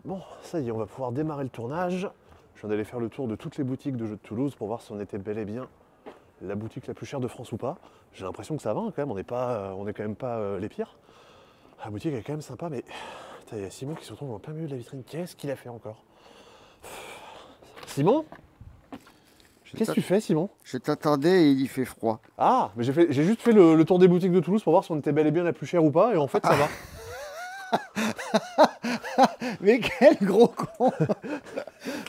Bon, ça y est, on va pouvoir démarrer le tournage. Je viens d'aller faire le tour de toutes les boutiques de jeux de Toulouse pour voir si on était bel et bien la boutique la plus chère de France ou pas. J'ai l'impression que ça va hein, quand même, on est quand même pas les pires. La boutique est quand même sympa, mais il y a Simon qui se retrouve en plein milieu de la vitrine. Qu'est-ce qu'il a fait encore? Simon? Qu'est-ce que tu fais, Simon? Je t'attendais et il y fait froid. Ah, mais j'ai juste fait le tour des boutiques de Toulouse pour voir si on était bel et bien la plus chère ou pas, et en fait ça va. Mais quel gros con.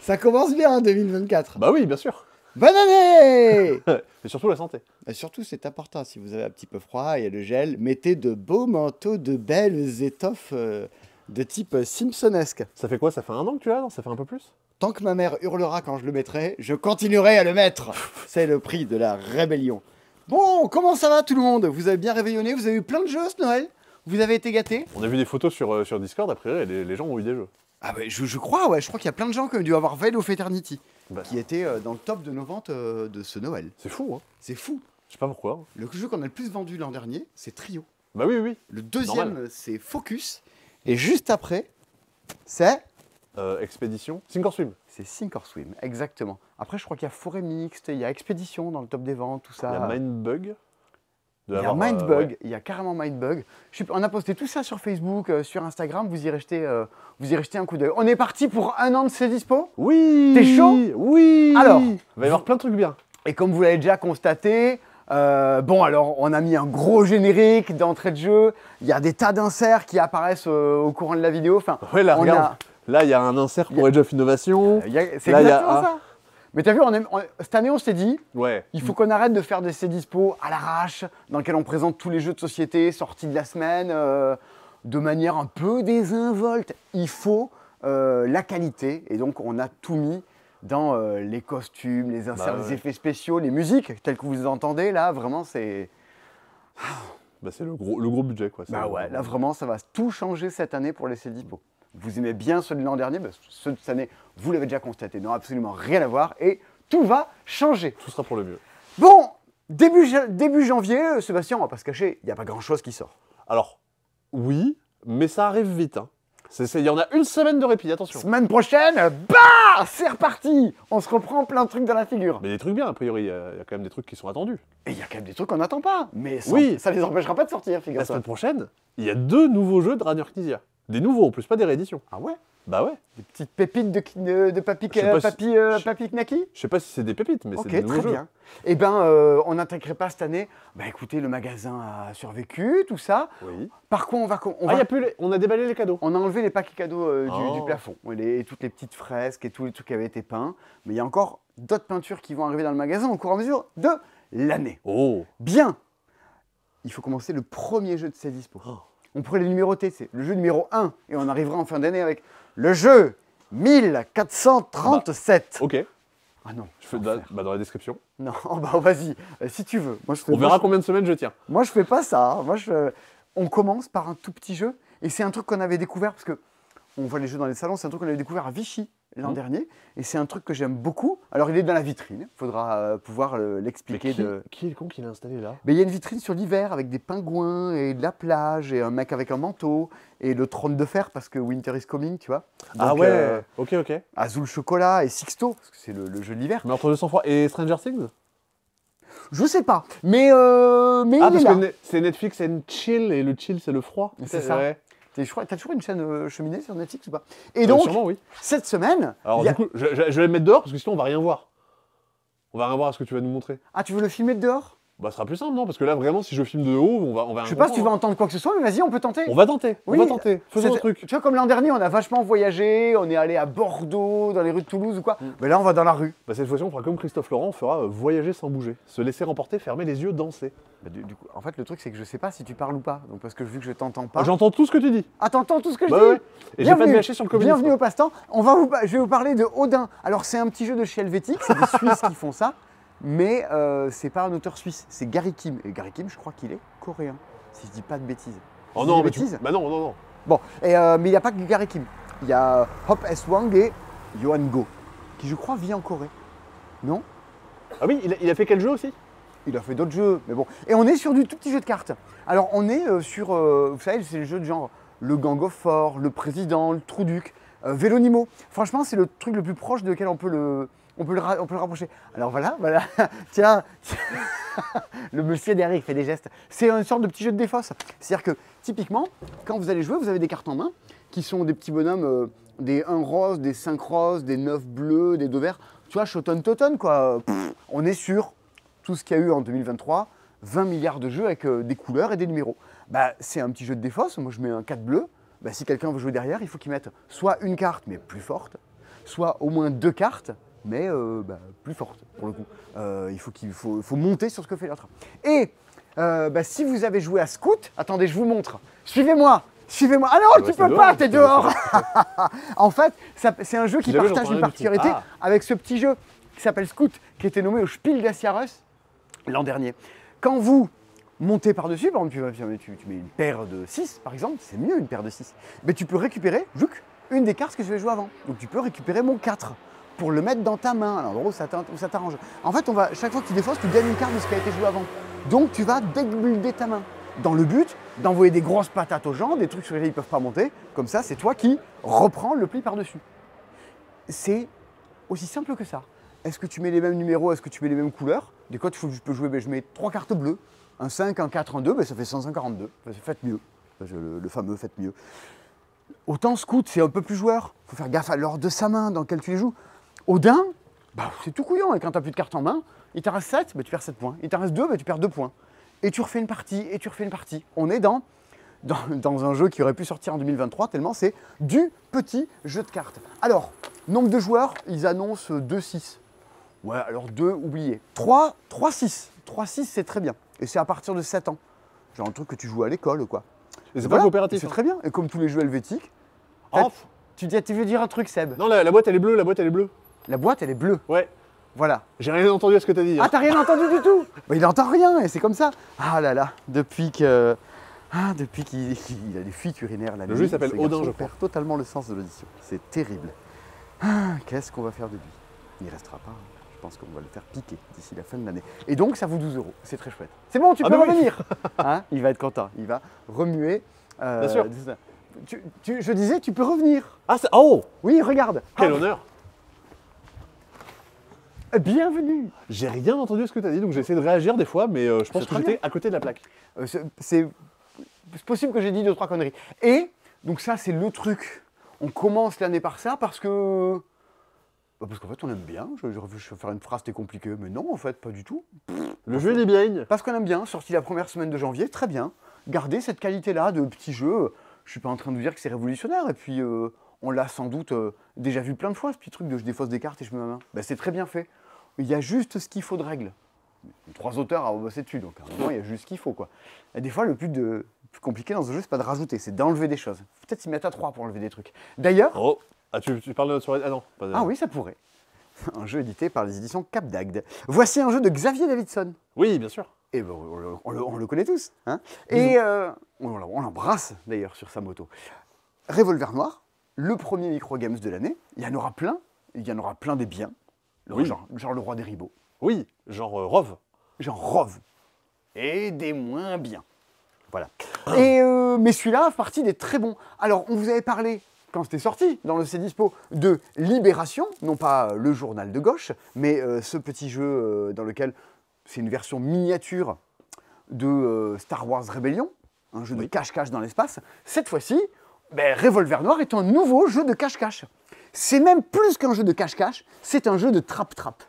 Ça commence bien en 2024. Bah oui, bien sûr. Bonne année. Et surtout la santé. Et surtout, c'est important, si vous avez un petit peu froid, il y a le gel, mettez de beaux manteaux, de belles étoffes de type simpsonesque. Ça fait quoi? Ça fait 1 an que tu l'as? Non, ça fait un peu plus? Tant que ma mère hurlera quand je le mettrai, je continuerai à le mettre. C'est le prix de la rébellion. Bon, comment ça va tout le monde? Vous avez bien réveillonné? Vous avez eu plein de jeux ce Noël? Vous avez été gâtés? On a vu des photos sur Discord, après les gens ont eu des jeux. Ah bah je crois, ouais, je crois qu'il y a plein de gens qui ont dû avoir Veil of Eternity, Bah, qui était dans le top de nos ventes de ce Noël. c'est fou, hein. C'est fou. Je sais pas pourquoi. Le jeu qu'on a le plus vendu l'an dernier, c'est Trio. Bah oui, oui. Le deuxième, Normal. c'est Focus. Et juste après, c'est Expédition. Sink or Swim. c'est Sink or Swim, exactement. Après, je crois qu'il y a Forêt Mixte, il y a Expédition dans le top des ventes, tout ça. Il y a Mindbug. Il y a Mindbug, il y a carrément Mindbug. On a posté tout ça sur Facebook, sur Instagram, vous y rejetez un coup d'œil. On est parti pour 1 an de ces dispo. Oui. T'es chaud? Oui. Alors, il va y avoir plein de trucs bien. et comme vous l'avez déjà constaté, alors on a mis un gros générique d'entrée de jeu, il y a des tas d'inserts qui apparaissent au courant de la vidéo. Enfin, Ouais, là, on regarde. Là, il y a un insert pour Age of Innovation. c'est Là, il y a exactement un- ça. Mais t'as vu, cette année on s'est dit, Ouais. il faut qu'on arrête de faire des C-Dispo à l'arrache, dans lequel on présente tous les jeux de société sortis de la semaine, de manière un peu désinvolte. Il faut la qualité, et donc on a tout mis dans les costumes, les inserts, Bah ouais. les effets spéciaux, les musiques, telles que vous les entendez, là, vraiment c'est... Bah, c'est le gros budget, quoi. Bah ouais, là vraiment ça va tout changer cette année pour les C-Dispo. Vous aimez bien ceux de l'an dernier, bah, ceux de cette année, vous l'avez déjà constaté, n'ont absolument rien à voir, et tout va changer. Tout sera pour le mieux. Bon, début janvier, Sébastien, on va pas se cacher, il n'y a pas grand-chose qui sort. Alors, oui, mais ça arrive vite. Hein. Il y en a 1 semaine de répit, attention. Semaine prochaine, bah, c'est reparti. On se reprend plein de trucs dans la figure. Mais des trucs bien, a priori. Il y a quand même des trucs qui sont attendus. Et il y a quand même des trucs qu'on n'attend pas, mais Oui. ça les empêchera pas de sortir, La figure-toi. semaine prochaine, il y a 2 nouveaux jeux de Rainer Knizia. Des nouveaux en plus, pas des rééditions. Ah ouais? Bah ouais. Des petites pépites de Papy Je sais pas si- Papy Knaki? Je sais pas si c'est des pépites, mais Ok, c'est des nouveaux très jeux. bien. Eh ben, on n'intégrerait pas cette année. Bah écoutez, le magasin a survécu, tout ça. Oui. Par contre, On a déballé les cadeaux. on a enlevé les paquets cadeaux Oh. du plafond, toutes les petites fresques et tous les trucs qui avaient été peints. Mais il y a encore d'autres peintures qui vont arriver dans le magasin au fur et à mesure de l'année. Oh. Bien. Il faut commencer le premier jeu de ces dispo. Oh. On pourrait les numéroter, c'est le jeu numéro 1. Et on arrivera en fin d'année avec le jeu 1437. Ok. Ah non. Je fais l'enfer. dans la description. Non, bah vas-y, si tu veux. Moi, On verra combien de semaines je tiens. Moi, je fais pas ça. Hein. On commence par un tout petit jeu. Et c'est un truc qu'on avait découvert, parce que on voit les jeux dans les salons, c'est un truc qu'on avait découvert à Vichy l'an dernier. Et c'est un truc que j'aime beaucoup. Alors, il est dans la vitrine. Il faudra pouvoir Mais l'expliquer. qui est le con qui l'a installé là? Mais il y a une vitrine sur l'hiver avec des pingouins et de la plage et un mec avec un manteau et le trône de fer parce que Winter is coming, tu vois. Ah Donc, ouais. Ok. Azul Chocolat et Sixto, parce que c'est le jeu de l'hiver. Mais entre 200 fois. Et Stranger Things? Je sais pas, mais Ah, il est parce là. que c'est Netflix and chill, et le chill c'est le froid. C'est ça. Ouais. T'as toujours une chaîne cheminée sur Netflix ou pas? Et donc, Sûrement, oui. cette semaine, Alors il y a- du coup, je vais le mettre dehors parce que sinon on va rien voir. On va rien voir à ce que tu vas nous montrer. Ah, tu veux le filmer de dehors? Bah, ce sera plus simple, non? Parce que là, vraiment, si je filme de haut, on va Je rien sais pas si tu vas comprendre. entendre quoi que ce soit, mais vas-y, on peut tenter. On va tenter. Oui, on va tenter. Faisons un C'était- truc. Tu vois, comme l'an dernier, on a vachement voyagé, on est allé à Bordeaux, dans les rues de Toulouse ou quoi. Mais là, on va dans la rue. Bah, cette fois-ci, on fera comme Christophe Laurent, on fera voyager sans bouger. Se laisser remporter, fermer les yeux, danser. Bah, du coup, en fait, le truc, c'est que je sais pas si tu parles ou pas. Donc, parce que vu que je t'entends pas. J'entends tout ce que tu dis. Ah, t'entends tout ce que je Bah dis? ouais. Et j'ai pas de Bienvenue. VHS sur le communisme. Bienvenue au passe-temps. Je vais vous parler de Odin. Alors, c'est un petit jeu de chez Helvétique, c'est des Suisses qui font ça. Mais c'est pas un auteur suisse, c'est Gary Kim. Et Gary Kim, je crois qu'il est coréen, si je dis pas de bêtises. Oh Je non, dis des mais bêtises. Bah non. Bon, mais il n'y a pas que Gary Kim. Il y a Hop S. Wang et Johan Go, qui je crois vit en Corée. Non? Ah oui, il a fait quel jeu aussi? Il a fait d'autres jeux, mais bon. Et on est sur du tout petit jeu de cartes. Alors on est sur, vous savez, c'est le jeu de genre le Gang of Four, le Président, le Trou-Duc. Vélonimo, franchement, c'est le truc le plus proche de lequel on peut le rapprocher. Alors voilà, tiens, le monsieur derrière, il fait des gestes. C'est une sorte de petit jeu de défausse. C'est-à-dire que, typiquement, quand vous allez jouer, vous avez des cartes en main qui sont des petits bonhommes, des 1 rose, des 5 roses, des 9 bleus, des 2 verts. Tu vois, Shoten-Toten, quoi. On est sur tout ce qu'il y a eu en 2023, 20 milliards de jeux avec des couleurs et des numéros. Bah, c'est un petit jeu de défausse. Moi, je mets un 4 bleu. Bah, si quelqu'un veut jouer derrière, il faut qu'il mette soit une carte, mais plus forte, soit au moins 2 cartes, mais plus forte, pour le coup. Il faut monter sur ce que fait l'autre. Et si vous avez joué à Scout, attendez, je vous montre. Suivez-moi. Ah non, tu peux pas, t'es dehors. En fait, c'est un jeu qui partage une particularité avec ce petit jeu qui s'appelle Scout, qui était nommé au Spiel des Jahres l'an dernier. Quand vous montez par-dessus, par exemple, tu mets une paire de 6, par exemple, c'est mieux une paire de 6. Mais tu peux récupérer, une des cartes que je vais jouer avant. Donc tu peux récupérer mon 4 pour le mettre dans ta main, à l'endroit où ça t'arrange. En fait, chaque fois que tu défausses, tu gagnes une carte de ce qui a été joué avant. Donc tu vas débuilder ta main, dans le but d'envoyer des grosses patates aux gens, des trucs sur lesquels ils ne peuvent pas monter. Comme ça, c'est toi qui reprends le pli par-dessus. C'est aussi simple que ça. Est-ce que tu mets les mêmes numéros, est-ce que tu mets les mêmes couleurs? Des fois, je peux jouer, je mets 3 cartes bleues, un 5, un 4, un 2, ça fait 142. Faites mieux, le fameux faites mieux. Autant Scout, c'est un peu plus joueur. Il faut faire gaffe à l'ordre de sa main dans lequel tu les joues. Odin, c'est tout couillon. Et quand tu n'as plus de cartes en main, il t'en reste 7, tu perds 7 points. Il t'en reste 2, tu perds 2 points. Et tu refais une partie, et tu refais une partie. On est dans un jeu qui aurait pu sortir en 2023, tellement c'est du petit jeu de cartes. Alors, nombre de joueurs, ils annoncent 2-6. Ouais, alors 2, oubliez. 3-6. 3-6, c'est très bien. Et c'est à partir de 7 ans. Genre un truc que tu joues à l'école, quoi. Et c'est pas coopératif. C'est très bien. Et comme tous les jeux helvétiques. Tu veux dire un truc, Seb? Non, la boîte, elle est bleue, la boîte, elle est bleue. La boîte, elle est bleue. Ouais. Voilà. J'ai rien entendu à ce que t'as dit. Ah, t'as rien entendu du tout? Il n'entend rien, et c'est comme ça. Ah là là, depuis qu'il a des fuites urinaires la nuit. Le jeu s'appelle Odin, je perds totalement le sens de l'audition. C'est terrible. Qu'est-ce qu'on va faire de lui? Il ne restera pas. Je pense qu'on va le faire piquer d'ici la fin de l'année. Et donc, ça vaut 12 €. C'est très chouette. C'est bon, tu peux revenir. Il va être content. Il va remuer. Bien sûr. Je disais, tu peux revenir. Ah, oh! Oui, regarde. Quel honneur. Bienvenue. J'ai rien entendu à ce que tu as dit, donc j'ai essayé de réagir des fois, mais je pense que j'étais à côté de la plaque. C'est possible que j'ai dit 2-3 conneries. Et donc ça, c'est le truc. On commence l'année par ça parce que... parce qu'en fait, on aime bien. Je vais faire une phrase, c'était compliqué. Mais non, en fait, pas du tout. Le jeu, il est bien. Parce qu'on aime bien. Sorti la première semaine de janvier, très bien. Gardez cette qualité-là de petit jeu. Je suis pas en train de vous dire que c'est révolutionnaire. Et puis, on l'a sans doute déjà vu plein de fois, ce petit truc de je défausse des cartes et je mets ma main. C'est très bien fait. Il y a juste ce qu'il faut de règles. 3 auteurs à bosser dessus, donc à un moment, il y a juste ce qu'il faut, quoi. Et des fois, le plus compliqué dans ce jeu, c'est pas de rajouter, c'est d'enlever des choses. Peut-être s'y mettre à 3 pour enlever des trucs. D'ailleurs... Oh, tu parles de notre soirée... Ah non, pas de... Ah oui, ça pourrait. Un jeu édité par les éditions Cap d'Agde. Voici un jeu de Xavier Davidson. Oui, bien sûr. Et ben, on le connaît tous. Hein. Et on l'embrasse, d'ailleurs, sur sa moto. Revolver Noir, le premier micro-games de l'année. Il y en aura plein. Il y en aura plein des biens. Genre le roi des ribauds. Oui, genre Rov. Genre Rov. Et des moins bien. Voilà. Et, mais celui-là fait partie des très bons. Alors, on vous avait parlé, quand c'était sorti, dans le C-Dispo, de Libération, non pas le journal de gauche, mais ce petit jeu dans lequel c'est une version miniature de Star Wars Rebellion, un jeu de cache-cache dans l'espace. Cette fois-ci, Revolver Noir est un nouveau jeu de cache-cache. C'est même plus qu'un jeu de cache-cache, c'est un jeu de trap-trap.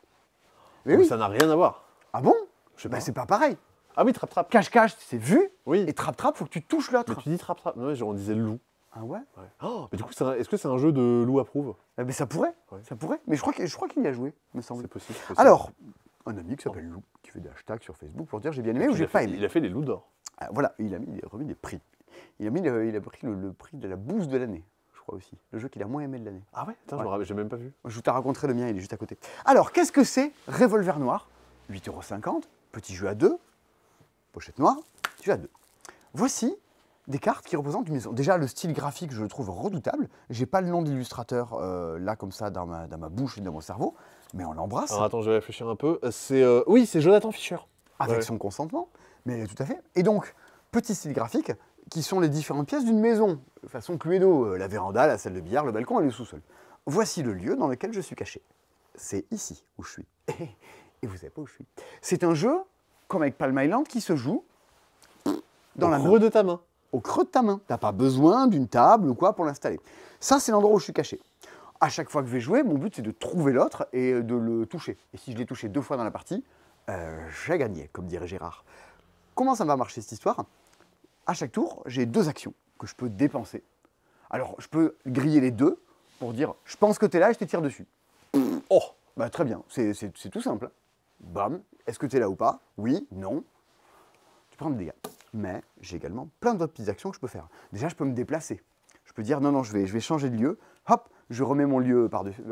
Mais oui. Ça n'a rien à voir. Ah bon? C'est pas pareil. Ah oui, trap-trap. Cache-cache, c'est vu. Oui. Et trap-trap, faut que tu touches l'autre. Mais tu dis trap-trap. Non, on disait le loup. Ah ouais, Oh, mais du coup, est-ce que c'est un jeu de loup approuve? Ça pourrait. Ça pourrait. Mais je crois qu'il y a joué, me semble. C'est possible. Alors, un ami qui s'appelle Lou, qui fait des hashtags sur Facebook pour dire j'ai bien aimé ou j'ai pas aimé. Il a fait les loups d'or. Voilà, il a remis des prix. Il a pris le prix de la bouse de l'année, je crois aussi. Le jeu qu'il a moins aimé de l'année. Ah ouais? Attends, j'ai même pas vu. Je t'ai raconté le mien, il est juste à côté. Alors, qu'est-ce que c'est Revolver Noir? 8,50 €, petit jeu à 2, pochette noire, jeu à 2. Voici des cartes qui représentent une maison. Déjà, le style graphique, je le trouve redoutable. J'ai pas le nom de l'illustrateur là, comme ça, dans ma bouche et dans mon cerveau, mais on l'embrasse. Alors attends, je vais réfléchir un peu. Oui, c'est Jonathan Fischer. Avec son consentement, mais tout à fait. Et donc, petit style graphique, qui sont les différentes pièces d'une maison, de façon Cluedo, la véranda, la salle de billard, le balcon et le sous-sol. Voici le lieu dans lequel je suis caché. C'est ici où je suis. Et vous savez pas où je suis. C'est un jeu, comme avec Palm Island, qui se joue dans la main. Au creux de ta main. Au creux de ta main. Tu n'as pas besoin d'une table ou quoi pour l'installer. Ça, c'est l'endroit où je suis caché. À chaque fois que je vais jouer, mon but, c'est de trouver l'autre et de le toucher. Et si je l'ai touché 2 fois dans la partie, j'ai gagné, comme dirait Gérard. Comment ça va marcher cette histoire? À chaque tour, j'ai 2 actions que je peux dépenser. Alors, je peux griller les 2 pour dire « je pense que tu es là et je te tire dessus ». Oh, bah très bien, c'est tout simple. Bam, est-ce que tu es là ou pas? Oui, non. Tu prends des dégâts. Mais j'ai également plein d'autres petites actions que je peux faire. Déjà, je peux me déplacer. Je peux dire « non, non, je vais changer de lieu ». Hop, je remets mon lieu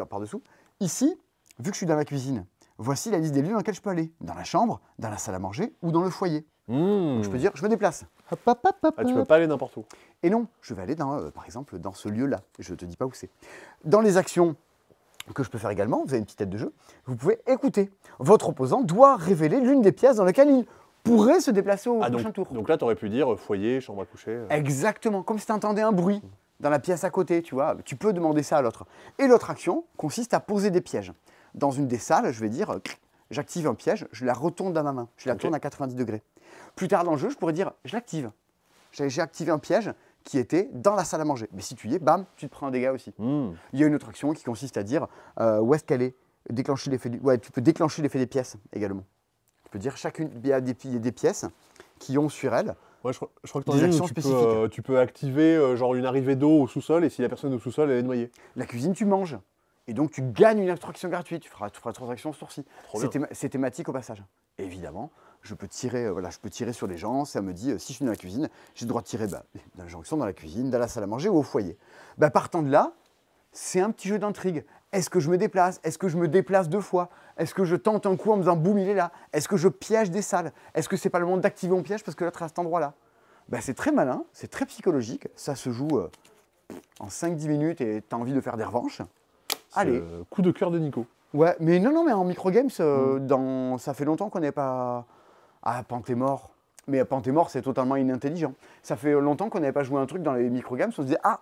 par-dessous. Ici, vu que je suis dans la cuisine, voici la liste des lieux dans lesquels je peux aller. Dans la chambre, dans la salle à manger ou dans le foyer. Donc, je peux dire, je me déplace. Hop, hop, hop, hop, Ah, tu peux pas aller n'importe où. Et non, je vais aller, par exemple, dans ce lieu-là. Je ne te dis pas où c'est. Dans les actions que je peux faire également, vous avez une petite tête de jeu, vous pouvez écouter. Votre opposant doit révéler l'une des pièces dans lesquelles il pourrait se déplacer au prochain tour. Donc là, tu aurais pu dire foyer, chambre à coucher. Exactement, comme si tu entendais un bruit dans la pièce à côté, tu vois. Tu peux demander ça à l'autre. Et l'autre action consiste à poser des pièges. Dans une des salles, je vais dire, j'active un piège, je la retourne dans ma main. Je la tourne à 90 degrés. Plus tard dans le jeu, je pourrais dire, je l'active. J'ai activé un piège qui était dans la salle à manger. Mais si tu y es, bam, tu te prends un dégât aussi. Il y a une autre action qui consiste à dire où est-ce qu'elle est. Déclencher l'effet tu peux déclencher l'effet des pièces également. Tu peux dire il y a des pièces qui ont sur elles Ouais, je crois que des actions spécifiques. Tu peux activer genre une arrivée d'eau au sous-sol et si la personne au sous-sol elle est noyée. La cuisine, tu manges. Et donc, tu gagnes une instruction gratuite. Tu feras 3 actions sur ci. C'est thématique au passage. Évidemment, je peux tirer sur les gens. Ça me dit, si je suis dans la cuisine, j'ai le droit de tirer dans les gens qui sont dans la cuisine, dans la salle à manger ou au foyer. Partant de là, c'est un petit jeu d'intrigue. Est-ce que je me déplace? Est-ce que je me déplace 2 fois? Est-ce que je tente un coup en me disant, boum, il est là? Est-ce que je piège des salles? Est-ce que c'est pas le moment d'activer mon piège parce que l'autre est à cet endroit-là? C'est très malin, c'est très psychologique. Ça se joue en 5-10 minutes et tu as envie de faire des revanches. Allez. Coup de cœur de Nico. Ouais, mais en microgames, ça fait longtemps qu'on n'est pas... Ah, Pantémort. Mais Pantémort, c'est totalement inintelligent. Ça fait longtemps qu'on n'avait pas joué un truc dans les microgames, on se disait, ah,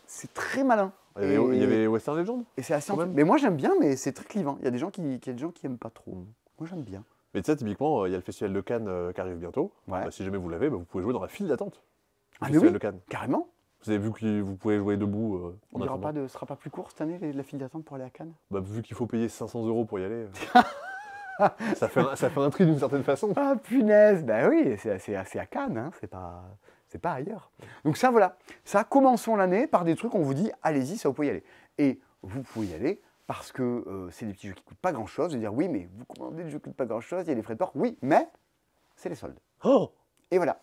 c'est très malin. Il y avait Western Legend. Et c'est assez... Mais moi, j'aime bien, mais c'est très clivant. Il y a des gens qui aiment pas trop. Moi, j'aime bien. Mais tu sais, typiquement, il y a le festival de Cannes qui arrive bientôt. Ouais. Si jamais vous l'avez, vous pouvez jouer dans la file d'attente. Ah, Festival oui, de Cannes. carrément. Vous avez vu que vous pouvez jouer debout en attendant. Ce sera pas plus court cette année, la file d'attente pour aller à Cannes? Vu qu'il faut payer 500 € pour y aller, ça fait un tri d'une certaine façon. Ah punaise, oui, c'est à Cannes, hein, c'est pas ailleurs. Donc ça, voilà. Ça, commençons l'année par des trucs, on vous dit, allez-y, ça vous pouvez y aller. Et vous pouvez y aller parce que c'est des petits jeux qui coûtent pas grand-chose. Vous allez dire, oui, mais vous commandez des jeux qui coûtent pas grand-chose, il y a des frais de port. Oui, mais c'est les soldes. Oh! Et voilà.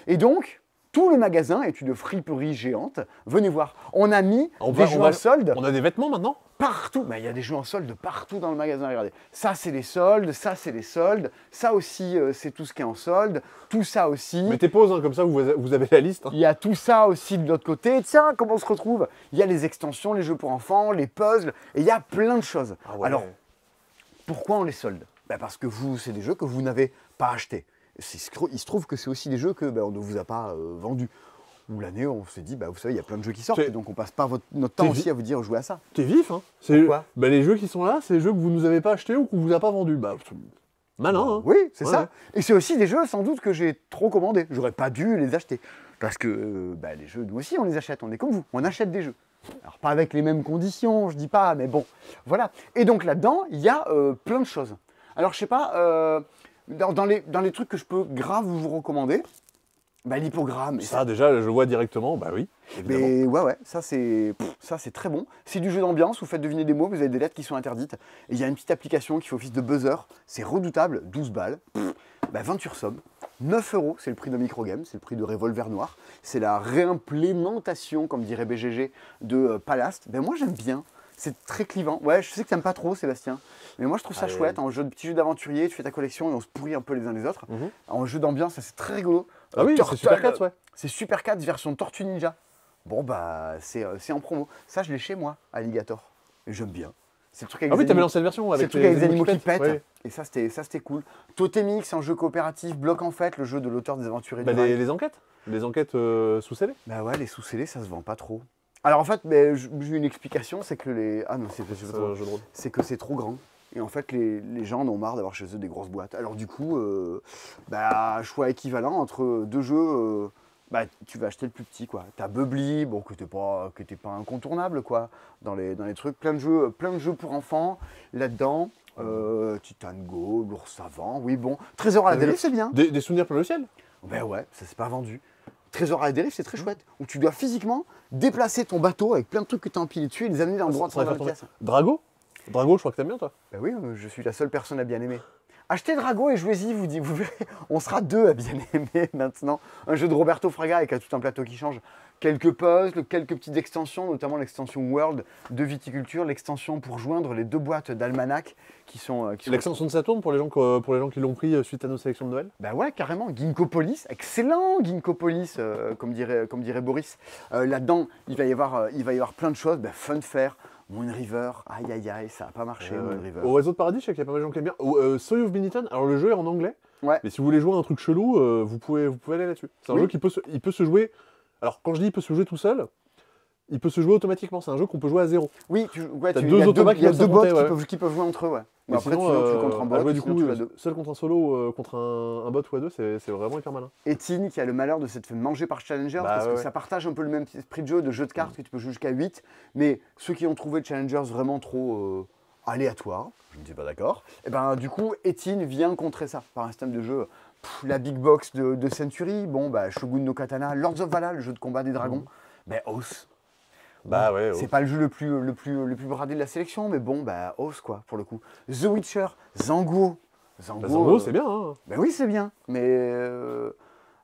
Et donc, tout le magasin est une friperie géante. Venez voir. On a mis des jeux en solde. On a des vêtements maintenant? Partout. Il y a des jeux en solde partout dans le magasin. Regardez. Ça, c'est les soldes. Ça, c'est les soldes. Ça aussi, c'est tout ce qui est en solde. Tout ça aussi. Mettez pause, hein, comme ça, vous avez la liste. Hein. Il y a tout ça aussi de l'autre côté. Tiens, comment on se retrouve? Il y a les extensions, les jeux pour enfants, les puzzles. Et il y a plein de choses. Ah ouais. Alors, pourquoi on les solde? Parce que c'est des jeux que vous n'avez pas achetés. Il se trouve que c'est aussi des jeux que on ne vous a pas vendus. Ou l'année, on s'est dit, vous savez, il y a plein de jeux qui sortent, et donc on passe pas notre temps aussi à vous dire jouer à ça. T'es vif, hein? Pourquoi? Les jeux qui sont là, c'est les jeux que vous nous avez pas achetés ou qu'on vous a pas vendus. Malin, hein? Oui, c'est ça. Et c'est aussi des jeux, sans doute, que j'ai trop commandés. J'aurais pas dû les acheter. Parce que les jeux, nous aussi, on les achète. On est comme vous, on achète des jeux. Alors, pas avec les mêmes conditions, je dis pas, mais bon, voilà. Et donc là-dedans, il y a plein de choses. Alors, je sais pas... Dans les trucs que je peux grave vous recommander, l'hypogramme. Ça, déjà, je vois directement, oui, évidemment. Mais ouais, ça c'est très bon. C'est du jeu d'ambiance, vous faites deviner des mots, vous avez des lettres qui sont interdites. Et il y a une petite application qui fait office de buzzer, c'est redoutable, 12 balles, 20 sur somme, 9 €, c'est le prix de microgame, c'est le prix de Revolver Noir. C'est la réimplémentation, comme dirait BGG, de Palast. Moi j'aime bien. C'est très clivant. Ouais, je sais que t'aimes pas trop, Sébastien. Mais moi, je trouve ça chouette. En petit jeu d'aventurier, tu fais ta collection et on se pourrit un peu les uns les autres. En jeu d'ambiance, c'est très rigolo. Ah oui, c'est Super 4, ouais. C'est Super 4 version Tortue Ninja. Bon, c'est en promo. Ça, je l'ai chez moi, Alligator. Et j'aime bien. C'est le truc avec Ah oui, les t'avais animaux, lancé cette version c'est le avec truc avec les animaux qui pètent. pètent. Ouais. Et ça, c'était les animaux qui pètent. Ouais. Et ça, c'était cool. Totemix, un jeu coopératif, bloc en fait, le jeu de l'auteur des Aventuriers Bah, du Rail. les enquêtes sous scellé. Bah ouais, les sous-scellés, ça se vend pas trop. Alors en fait, j'ai eu une explication, c'est que les... Ah non, C'est un jeu de rôle. c'est que c'est trop grand. Et en fait, les gens en ont marre d'avoir chez eux des grosses boîtes. Alors du coup, choix équivalent entre deux jeux, tu vas acheter le plus petit, quoi. T'as Bubbly, bon, que t'es pas incontournable, quoi, dans les trucs. Plein de jeux pour enfants, là-dedans. Titan Go, l'ours savant, oui, bon. Trésor à la dérive, c'est bien. Des souvenirs plein le ciel. Ben ouais, ça s'est pas vendu. Trésor à la dérive, c'est très chouette. Où tu dois physiquement déplacer ton bateau avec plein de trucs que tu as empilés dessus et les amener dans le droit de la pièce. Drago, je crois que t'aimes bien, toi. Ben oui, je suis la seule personne à bien aimer. Achetez Drago et jouez-y, vous verrez. On sera deux à bien aimer maintenant. Un jeu de Roberto Fraga avec tout un plateau qui change. Quelques puzzles, quelques petites extensions, notamment l'extension World de viticulture, l'extension pour joindre les deux boîtes d'almanach qui sont L'extension de Saturne pour les gens qui l'ont pris suite à nos sélections de Noël. Bah ouais, carrément. Ginkgopolis, excellent Ginkgopolis, comme dirait Boris. Là-dedans, il va y avoir plein de choses. Bah, Funfair, Moon River, aïe aïe aïe, ça n'a pas marché, Moon River. Au Réseau de Paradis, je sais qu'il y a pas mal de gens qui aiment bien. Soy of Benetton, alors le jeu est en anglais, Ouais. mais si vous voulez jouer à un truc chelou, vous pouvez aller là-dessus. C'est un Oui. jeu qui peut se jouer. Alors quand je dis il peut se jouer tout seul, il peut se jouer automatiquement. C'est un jeu qu'on peut jouer à 0. Oui, T'as il deux y a automates il y a qui deux peuvent bots s'affronter, qui peuvent jouer entre eux, ouais. Mais Après, sinon, tu contre un bot, à jouer du coup, sinon tu vas deux. seul contre un solo, contre un bot ou à deux, c'est vraiment hyper malin. Etienne qui a le malheur de s'être fait manger par Challenger parce que ça partage un peu le même esprit de jeu de cartes que tu peux jouer jusqu'à 8. Mais ceux qui ont trouvé Challengers vraiment trop aléatoires, je ne suis pas d'accord, et ben du coup Etienne vient contrer ça par un système de jeu. La big box de Century, bon bah Shogun no Katana, Lords of Valhalla, le jeu de combat des dragons, mais Oath. Bah ouais. C'est pas le jeu le plus bradé de la sélection, mais bon, bah, Oath, quoi, pour le coup. The Witcher, Zango. Zango, c'est bien, hein. Ben oui, c'est bien, mais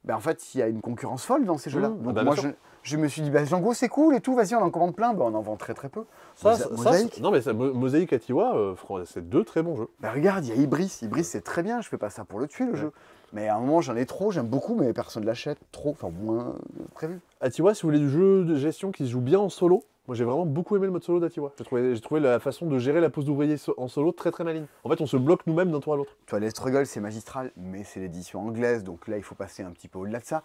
en fait, il y a une concurrence folle dans ces jeux-là. Donc moi, je me suis dit, bah, Zango, c'est cool et tout, vas-y, on en commande plein. Bah, on en vend très très peu. Mosaïque. Non, mais Mosaïque à Tiwa, c'est deux très bons jeux. Bah, regarde, il y a Ibris. Ibris, c'est très bien, je fais pas ça pour le tuer, le jeu. Mais à un moment, j'en ai trop, j'aime beaucoup, mais personne ne l'achète. Trop, enfin, moins prévu. Atiwa, si vous voulez du jeu de gestion qui se joue bien en solo, moi j'ai vraiment beaucoup aimé le mode solo d'Atiwa. J'ai trouvé la façon de gérer la pose d'ouvrier en solo très très maligne. En fait, on se bloque nous-mêmes d'un tour à l'autre. Toi, les Struggle, c'est magistral, mais c'est l'édition anglaise, donc là, il faut passer un petit peu au-delà de ça.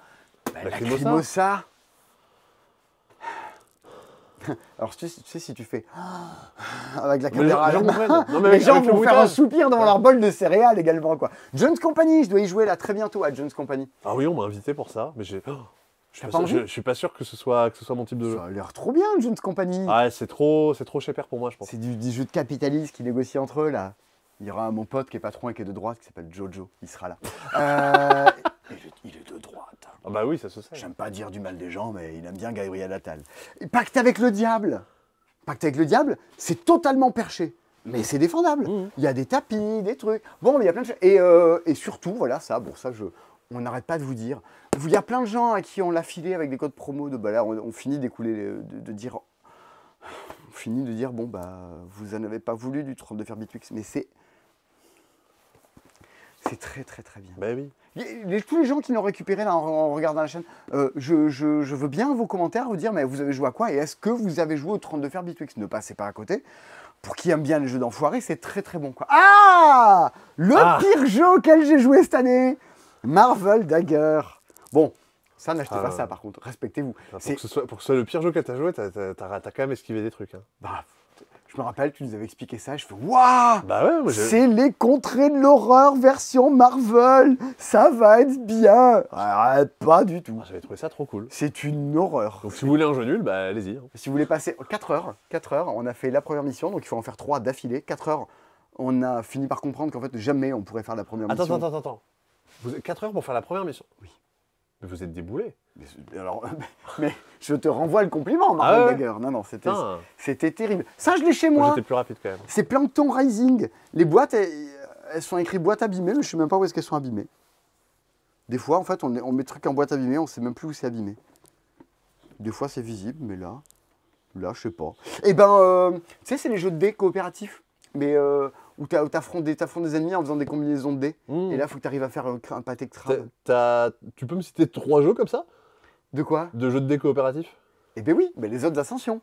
Bah, Lacrimosa. Alors, tu sais, si tu fais avec la caméra, les gens vont faire un soupir devant leur bol de céréales également, quoi. Jones Company, je dois y jouer là très bientôt à Jones Company. Ah oui, on m'a invité pour ça, mais je suis pas sûr que ce soit mon type de jeu. Ça a l'air trop bien, Jones Company. Ah, c'est trop chez père pour moi, je pense. C'est du jeu de capitalistes qui négocient entre eux, là. Il y aura mon pote qui est patron et qui est de droite, qui s'appelle Jojo. Il sera là. Il est de droite. Ah bah oui, ça se sait. J'aime pas dire du mal des gens, mais il aime bien Gabriel Attal. Et Pacte avec le diable. Pacte avec le diable, c'est totalement perché. Mais c'est défendable. Il y a des tapis, des trucs. Bon, mais il y a plein de choses. Et surtout, voilà, on n'arrête pas de vous dire. Il y a plein de gens à qui on l'a filé avec des codes promo. Là, on finit d'écouler, de dire... On finit de dire, bon, bah, vous n'en avez pas voulu du 32 faire Bitwix. Mais c'est très, très, très bien. Bah oui. Tous les gens qui l'ont récupéré là, en regardant la chaîne, je veux bien vos commentaires, vous dire, mais vous avez joué à quoi? Et est-ce que vous avez joué au 32 faire Bitwix? Ne passez pas à côté. Pour qui aime bien les jeux d'enfoirés, c'est très très bon, quoi. Ah, pire jeu auquel j'ai joué cette année, Marvel Dagger. Bon, ça, n'achetez pas ça, par contre. Respectez-vous. Pour que ce soit le pire jeu que tu as joué, t'as quand même esquivé des trucs. Hein. Bah, je me rappelle, tu nous avais expliqué ça, et je fais waouh, bah ouais, c'est les contrées de l'horreur version Marvel, ça va être bien. Ah, pas du tout. J'avais trouvé ça trop cool. C'est une horreur. Donc si vous voulez un jeu nul, bah allez-y. Hein. Si vous voulez passer 4 heures, on a fait la première mission, donc il faut en faire 3 d'affilée. 4 heures, on a fini par comprendre qu'en fait jamais on pourrait faire la première mission. Attends. Vous avez 4 heures pour faire la première mission? Oui. Mais vous êtes déboulé. Mais je te renvoie le compliment, Marvel Dagger. Non, c'était terrible. Ça, je l'ai chez moi. J'étais plus rapide quand même. C'est Plankton Rising. Les boîtes, elles sont écrites boîte abîmée, mais je ne sais même pas où est-ce qu'elles sont abîmées. Des fois, en fait, on met trucs en boîte abîmée, on ne sait même plus où c'est abîmé. Des fois, c'est visible, mais là, je sais pas. Eh ben, tu sais, c'est les jeux de dés coopératifs. Mais où tu affrontes des ennemis en faisant des combinaisons de dés. Et là, il faut que tu arrives à faire un pâté de crabe. Tu peux me citer 3 jeux comme ça? De quoi? De jeux de dés coopératifs? Eh ben oui, mais les autres ascensions.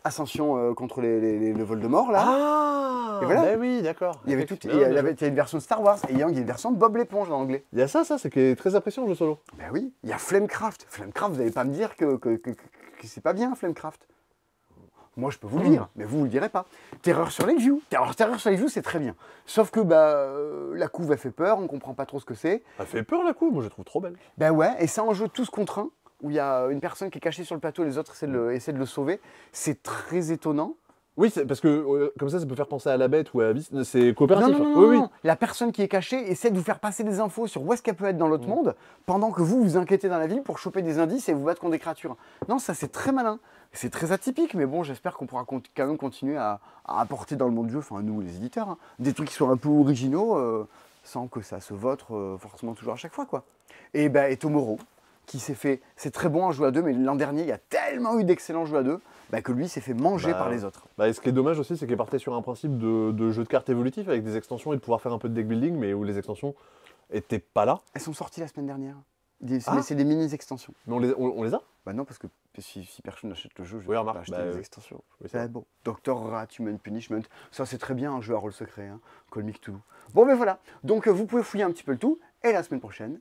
Ascension contre le Voldemort, là. Ah Et voilà. bah oui, d'accord. Il y avait tout, il y avait une version de Star Wars et il y a une version de Bob l'éponge en anglais. Il y a ça, c'est qui est très apprécié en jeu solo. Ben oui, il y a Flamecraft. Flamecraft, vous n'allez pas me dire que c'est pas bien, Flamecraft. Moi, je peux vous le dire, mais vous ne le direz pas. Terreur sur Lakeview. Alors, Terreur sur Lakeview, c'est très bien. Sauf que la couve, elle fait peur, on ne comprend pas trop ce que c'est. Elle fait peur la couve, moi je la trouve trop belle. Ben ouais, et ça en jeu tous contre un, où il y a une personne qui est cachée sur le plateau et les autres essaient de le sauver. C'est très étonnant. Oui, parce que comme ça peut faire penser à la bête ou à Abyss. C'est coopératif. Non, oui. La personne qui est cachée essaie de vous faire passer des infos sur où est-ce qu'elle peut être dans l'autre monde, pendant que vous vous inquiétez dans la ville pour choper des indices et vous battre contre des créatures. Non, ça c'est très malin. C'est très atypique, mais bon, j'espère qu'on pourra quand même continuer à apporter dans le monde du jeu, enfin nous les éditeurs, hein, des trucs qui soient un peu originaux, sans que ça se vautre forcément toujours à chaque fois, quoi. Et Tomorrow, qui s'est fait, c'est très bon à jouer à deux, mais l'an dernier, il y a tellement eu d'excellents jeux à deux, que lui s'est fait manger par les autres. Et ce qui est dommage aussi, c'est qu'il partait sur un principe de jeu de cartes évolutif avec des extensions et de pouvoir faire un peu de deck building, mais où les extensions étaient pas là. Elles sont sorties la semaine dernière. Mais c'est des mini-extensions. Mais on les a? Bah non, parce que si personne n'achète le jeu, je vais vais pas acheter les extensions. Bon. Dr. Rat, Human Punishment, ça c'est très bien, un jeu à rôle secret, hein. Call Me Cthulhu. Bon, voilà. Donc vous pouvez fouiller un petit peu le tout, et la semaine prochaine,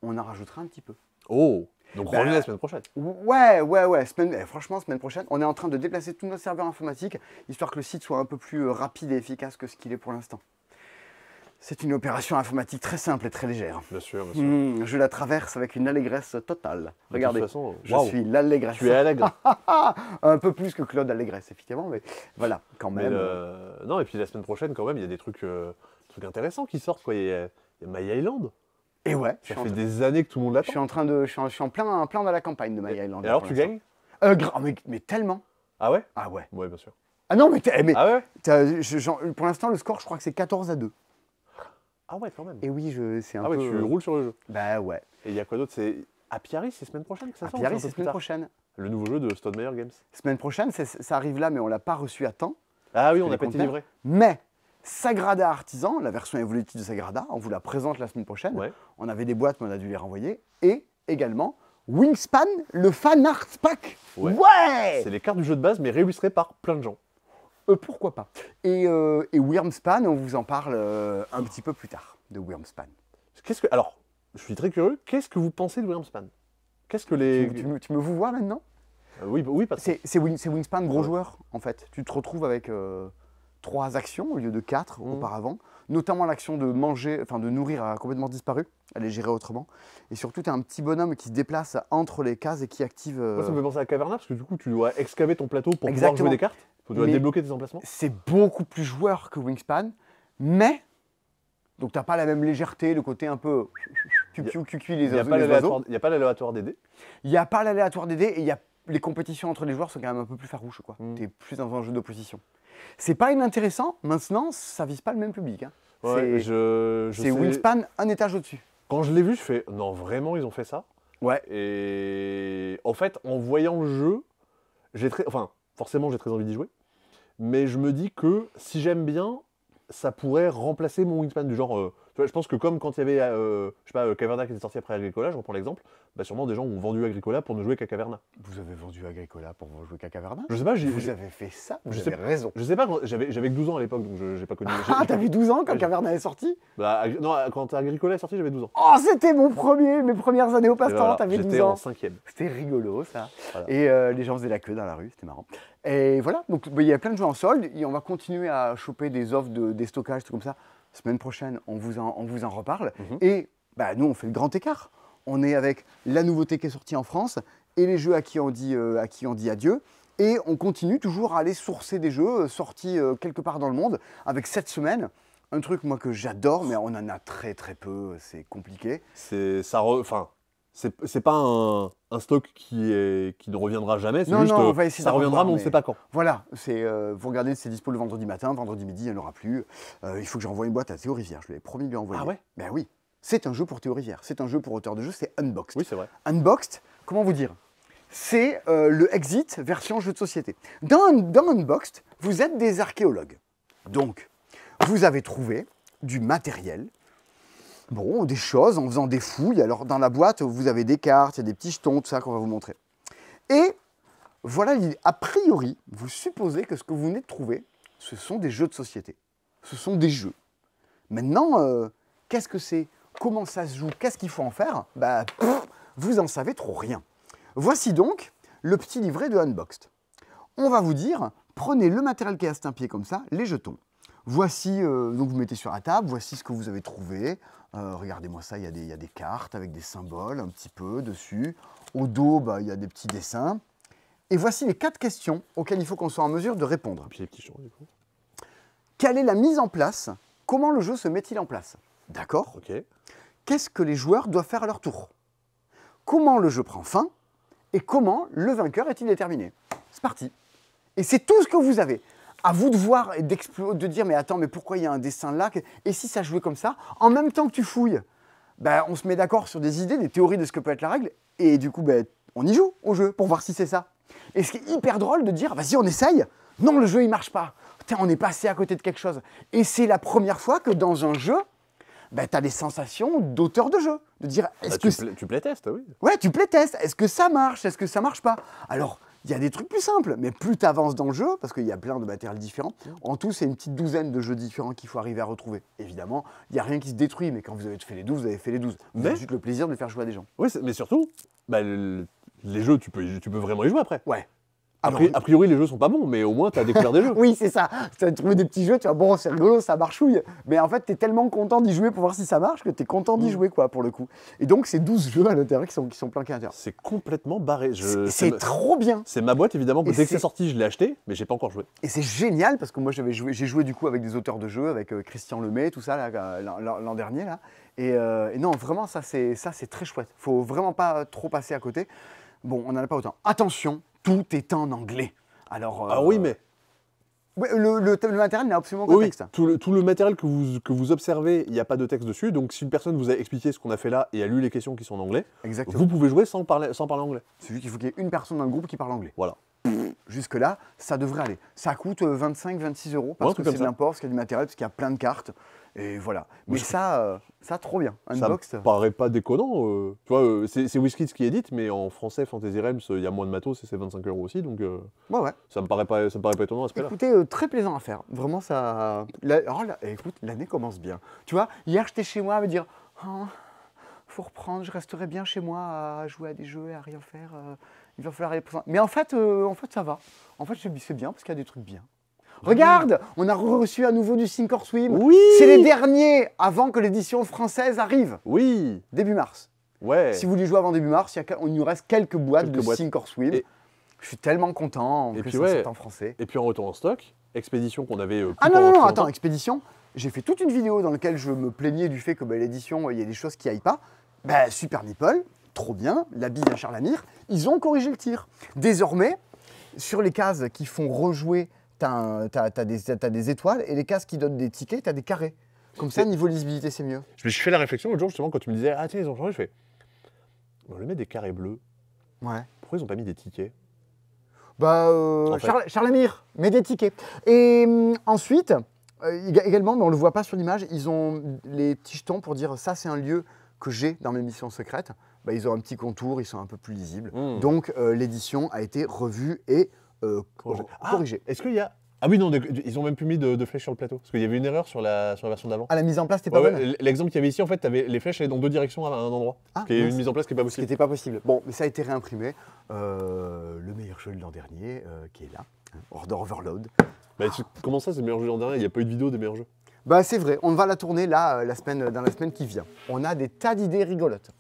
on en rajoutera un petit peu. Oh, donc revenez la semaine prochaine. Ouais. Franchement, semaine prochaine, on est en train de déplacer tous nos serveurs informatiques, histoire que le site soit un peu plus rapide et efficace que ce qu'il est pour l'instant. C'est une opération informatique très simple et très légère. Bien sûr. Je la traverse avec une allégresse totale. Regardez, de toute façon, je suis l'allégresse. Tu es allègre. Un peu plus que Claude Allégresse, effectivement, mais voilà, quand même. Non, et puis la semaine prochaine, quand même, il y a des trucs intéressants qui sortent, quoi. Il y a My Island. Et ouais. Ça fait des années que tout le monde l'attend. Je suis en plein dans la campagne de My Island. Et alors, tu gagnes mais tellement. Ah ouais? Ah ouais. Ouais, bien sûr. Ah non, mais ah ouais? Pour l'instant, le score, je crois que c'est 14-2. Ah ouais, quand même. Et oui, c'est un peu... Ah ouais, tu roules sur le jeu. Bah ouais. Et il y a quoi d'autre? C'est Apiari, c'est semaine prochaine que ça sort? Apiari, c'est semaine prochaine. Le nouveau jeu de Stonemaier Games. Semaine prochaine, ça arrive là, mais on l'a pas reçu à temps. Ah oui, on n'a pas été livré. Mais Sagrada Artisan, la version évolutive de Sagrada, on vous la présente la semaine prochaine. Ouais. On avait des boîtes, mais on a dû les renvoyer. Et également Wingspan, le fan art pack. Ouais. C'est les cartes du jeu de base, mais réillustrées par plein de gens. Pourquoi pas. Et Wyrmspan, on vous en parle un petit peu plus tard, de Wyrmspan. Alors, je suis très curieux, qu'est-ce que vous pensez de Wyrmspan? Qu'est-ce que les... Tu me vous vois maintenant? Oui, pas de... C'est Wingspan gros joueur, en fait. Tu te retrouves avec 3 actions au lieu de 4 auparavant. Notamment l'action de manger, de nourrir a complètement disparu. Elle est gérée autrement. Et surtout, tu as un petit bonhomme qui se déplace entre les cases et qui active... Moi, ça me fait penser à Caverna, parce que du coup, tu dois excaver ton plateau pour pouvoir jouer des cartes. Tu dois débloquer tes emplacements. C'est beaucoup plus joueur que Wingspan, mais... Donc, tu n'as pas la même légèreté, le côté un peu... les oiseaux. Il n'y a pas l'aléatoire des dés. Il n'y a pas l'aléatoire des dés, et les compétitions entre les joueurs sont quand même un peu plus farouches, quoi. Tu es plus dans un jeu d'opposition. C'est pas inintéressant, maintenant, ça vise pas le même public. Hein. Ouais, c'est Wingspan un étage au-dessus. Quand je l'ai vu, je fais non, vraiment, ils ont fait ça. Ouais. Et en fait, en voyant le jeu, forcément, j'ai très envie d'y jouer. Mais je me dis que si j'aime bien, ça pourrait remplacer mon Wingspan du genre. Je pense que comme quand il y avait, Caverna qui était sorti après Agricola, je reprends l'exemple, sûrement des gens ont vendu Agricola pour ne jouer qu'à Caverna. Vous avez vendu Agricola pour ne jouer qu'à Caverna? Je sais pas, vous avez fait ça, vous avez raison. Je sais pas, j'avais que 12 ans à l'époque, donc j'ai pas connu. Ah, t'avais 12 ans quand Caverna est sorti? Non, quand Agricola est sorti, j'avais 12 ans. Oh, c'était mes premières années au passe-temps, t'avais 12 ans. J'étais en 5e. C'était rigolo, ça. Voilà. Et les gens faisaient la queue dans la rue, c'était marrant. Et voilà, donc il y a plein de jeux en solde, et on va continuer à choper des offres, des stockages, tout comme ça. Semaine prochaine, on vous en reparle. Et nous, on fait le grand écart. On est avec la nouveauté qui est sortie en France et les jeux à qui on dit adieu. Et on continue toujours à aller sourcer des jeux sortis quelque part dans le monde. Avec cette semaine, un truc moi que j'adore, mais on en a très très peu, c'est compliqué. C'est pas un stock qui ne reviendra jamais, c'est juste on va essayer ça reviendra, mais on ne sait pas quand. Voilà, vous regardez, c'est dispo le vendredi matin, vendredi midi, il n'y en aura plus. Il faut que j'envoie une boîte à Théo Rivière, je lui ai promis de lui envoyer. Ah ouais? Ben oui, c'est un jeu pour Théo Rivière, c'est un jeu pour auteur de jeu, c'est Unboxed. Oui, c'est vrai. Unboxed, comment vous dire? C'est le Exit version jeu de société. Dans Unboxed, vous êtes des archéologues. Donc, vous avez trouvé du matériel, des choses en faisant des fouilles. Alors, dans la boîte, vous avez des cartes, il y a des petits jetons, tout ça qu'on va vous montrer. Et voilà, a priori, vous supposez que ce que vous venez de trouver, ce sont des jeux de société. Ce sont des jeux. Maintenant, qu'est-ce que c'est? Comment ça se joue? Qu'est-ce qu'il faut en faire? Bah, vous en savez trop rien. Voici donc le petit livret de Unboxed. On va vous dire, prenez le matériel qui est estampillé comme ça, les jetons. Voici, donc vous mettez sur la table, voici ce que vous avez trouvé. Regardez-moi ça, il y a des cartes avec des symboles un petit peu dessus. Au dos, bah, il y a des petits dessins. Et voici les 4 questions auxquelles il faut qu'on soit en mesure de répondre. Et puis les petits champs, du coup. Quelle est la mise en place? Comment le jeu se met-il en place? D'accord. Ok. Qu'est-ce que les joueurs doivent faire à leur tour? Comment le jeu prend fin? Et comment le vainqueur est-il déterminé? C'est parti. Et c'est tout ce que vous avez. À vous de voir et de dire, mais attends, mais pourquoi il y a un dessin là? Et si ça jouait comme ça? En même temps que tu fouilles, ben, on se met d'accord sur des idées, des théories de ce que peut être la règle. Et du coup, ben, on y joue au jeu pour voir si c'est ça. Et ce qui est hyper drôle de dire, vas-y, on essaye. Non, le jeu, il marche pas. Putain, on est passé à côté de quelque chose. Et c'est la première fois que dans un jeu, ben, tu as des sensations d'auteur de jeu. De dire, est-ce que... Tu playtestes, oui. Ouais, tu playtestes. Est-ce que ça marche? Est-ce que ça marche pas? Alors, il y a des trucs plus simples, mais plus tu avances dans le jeu, parce qu'il y a plein de matériels différents, en tout, c'est une petite douzaine de jeux différents qu'il faut arriver à retrouver. Évidemment, il n'y a rien qui se détruit, mais quand vous avez fait les 12, vous avez fait les 12. Vous avez juste le plaisir de faire jouer à des gens. Oui, mais surtout, bah, les jeux, tu peux vraiment y jouer après. Ouais. A priori, les jeux sont pas bons, mais au moins, tu as découvert des jeux. Oui, c'est ça. Tu as trouvé des petits jeux, tu vois, bon, c'est rigolo, ça marchouille. Mais en fait, tu es tellement content d'y jouer pour voir si ça marche que tu es content d'y jouer, quoi, pour le coup. Et donc, c'est 12 jeux à l'intérieur qui sont planqués à l'intérieur. C'est complètement barré. C'est trop bien. C'est ma boîte, évidemment. Dès que c'est sorti, je l'ai acheté, mais j'ai pas encore joué. Et c'est génial parce que moi, j'ai joué du coup avec des auteurs de jeux, avec Christian Lemay, tout ça, l'an dernier, là. Et non, vraiment, ça, c'est très chouette. Faut vraiment pas trop passer à côté. Bon, on n'en a pas autant. Attention, tout est en anglais. Alors, ah oui, mais... Ouais, le matériel n'a absolument aucun texte. Tout le matériel que vous observez, il n'y a pas de texte dessus. Donc, si une personne vous a expliqué ce qu'on a fait là et a lu les questions qui sont en anglais, vous pouvez jouer sans parler anglais. C'est juste qu'il faut qu'il y ait une personne dans le groupe qui parle anglais. Voilà. Jusque-là, ça devrait aller. Ça coûte 25-26 € parce que c'est de l'import, parce qu'il y a du matériel, parce qu'il y a plein de cartes. Et voilà. Mais ça, trop bien. Unboxed. Ça me paraît pas déconnant. Tu vois, c'est WizKids qui édite, mais en français, Fantasy Realms, il y a moins de matos et c'est 25 € aussi. Donc, ouais. Ça me paraît pas étonnant à ce prix-là. Écoutez, très plaisant à faire. Vraiment, ça. Écoute, l'année commence bien. Tu vois, hier, j'étais chez moi à me dire oh, faut reprendre, je resterai bien chez moi à jouer à des jeux et à rien faire. Il va falloir aller plus loin. Mais en fait, ça va. En fait, c'est bien parce qu'il y a des trucs bien. Regarde, on a reçu à nouveau du Thinkorswim. Oui. C'est les derniers avant que l'édition française arrive. Oui. Début mars. Ouais. Si vous voulez jouer avant début mars, il nous reste quelques boîtes de Thinkorswim. Je suis tellement content. En plus, c'est en français. Et puis en retour en stock, Expédition qu'on avait... non, attends, Expédition. J'ai fait toute une vidéo dans laquelle je me plaignais du fait que l'édition, il y a des choses qui n'aillent pas. Super Meeple, trop bien, la bille à Charles Lamire, ils ont corrigé le tir. Désormais, sur les cases qui font rejouer, t'as des étoiles, et les cases qui donnent des tickets, t'as des carrés. Comme ça, niveau lisibilité, c'est mieux. Je fais la réflexion l'autre jour, justement, quand tu me disais « Ah tiens, ils ont changé », je fais « On va mettre des carrés bleus. Ouais. Pourquoi ils n'ont pas mis des tickets ?» Charles Lamire, met des tickets. Et ensuite, également, mais on ne le voit pas sur l'image, ils ont les petits jetons pour dire « Ça, c'est un lieu que j'ai dans mes missions secrètes ». Ils ont un petit contour, ils sont un peu plus lisibles. Donc, l'édition a été revue et corrigée. Est-ce qu'il y a... Ah oui, non, ils ont même plus mis de flèches sur le plateau. Parce qu'il y avait une erreur sur la version d'avant. Ah, la mise en place, c'était pas bonne. L'exemple qu'il y avait ici, en fait, les flèches allaient dans 2 directions à un endroit. Il y a une mise en place qui n'est pas possible. Qui n'était pas possible. Bon, mais ça a été réimprimé. Le meilleur jeu de l'an dernier, qui est là, Order Overload. Comment ça, c'est le meilleur jeu de l'an dernier? Il n'y a pas eu de vidéo des meilleurs jeux. C'est vrai, on va la tourner là, dans la semaine qui vient. On a des tas d'idées rigolotes.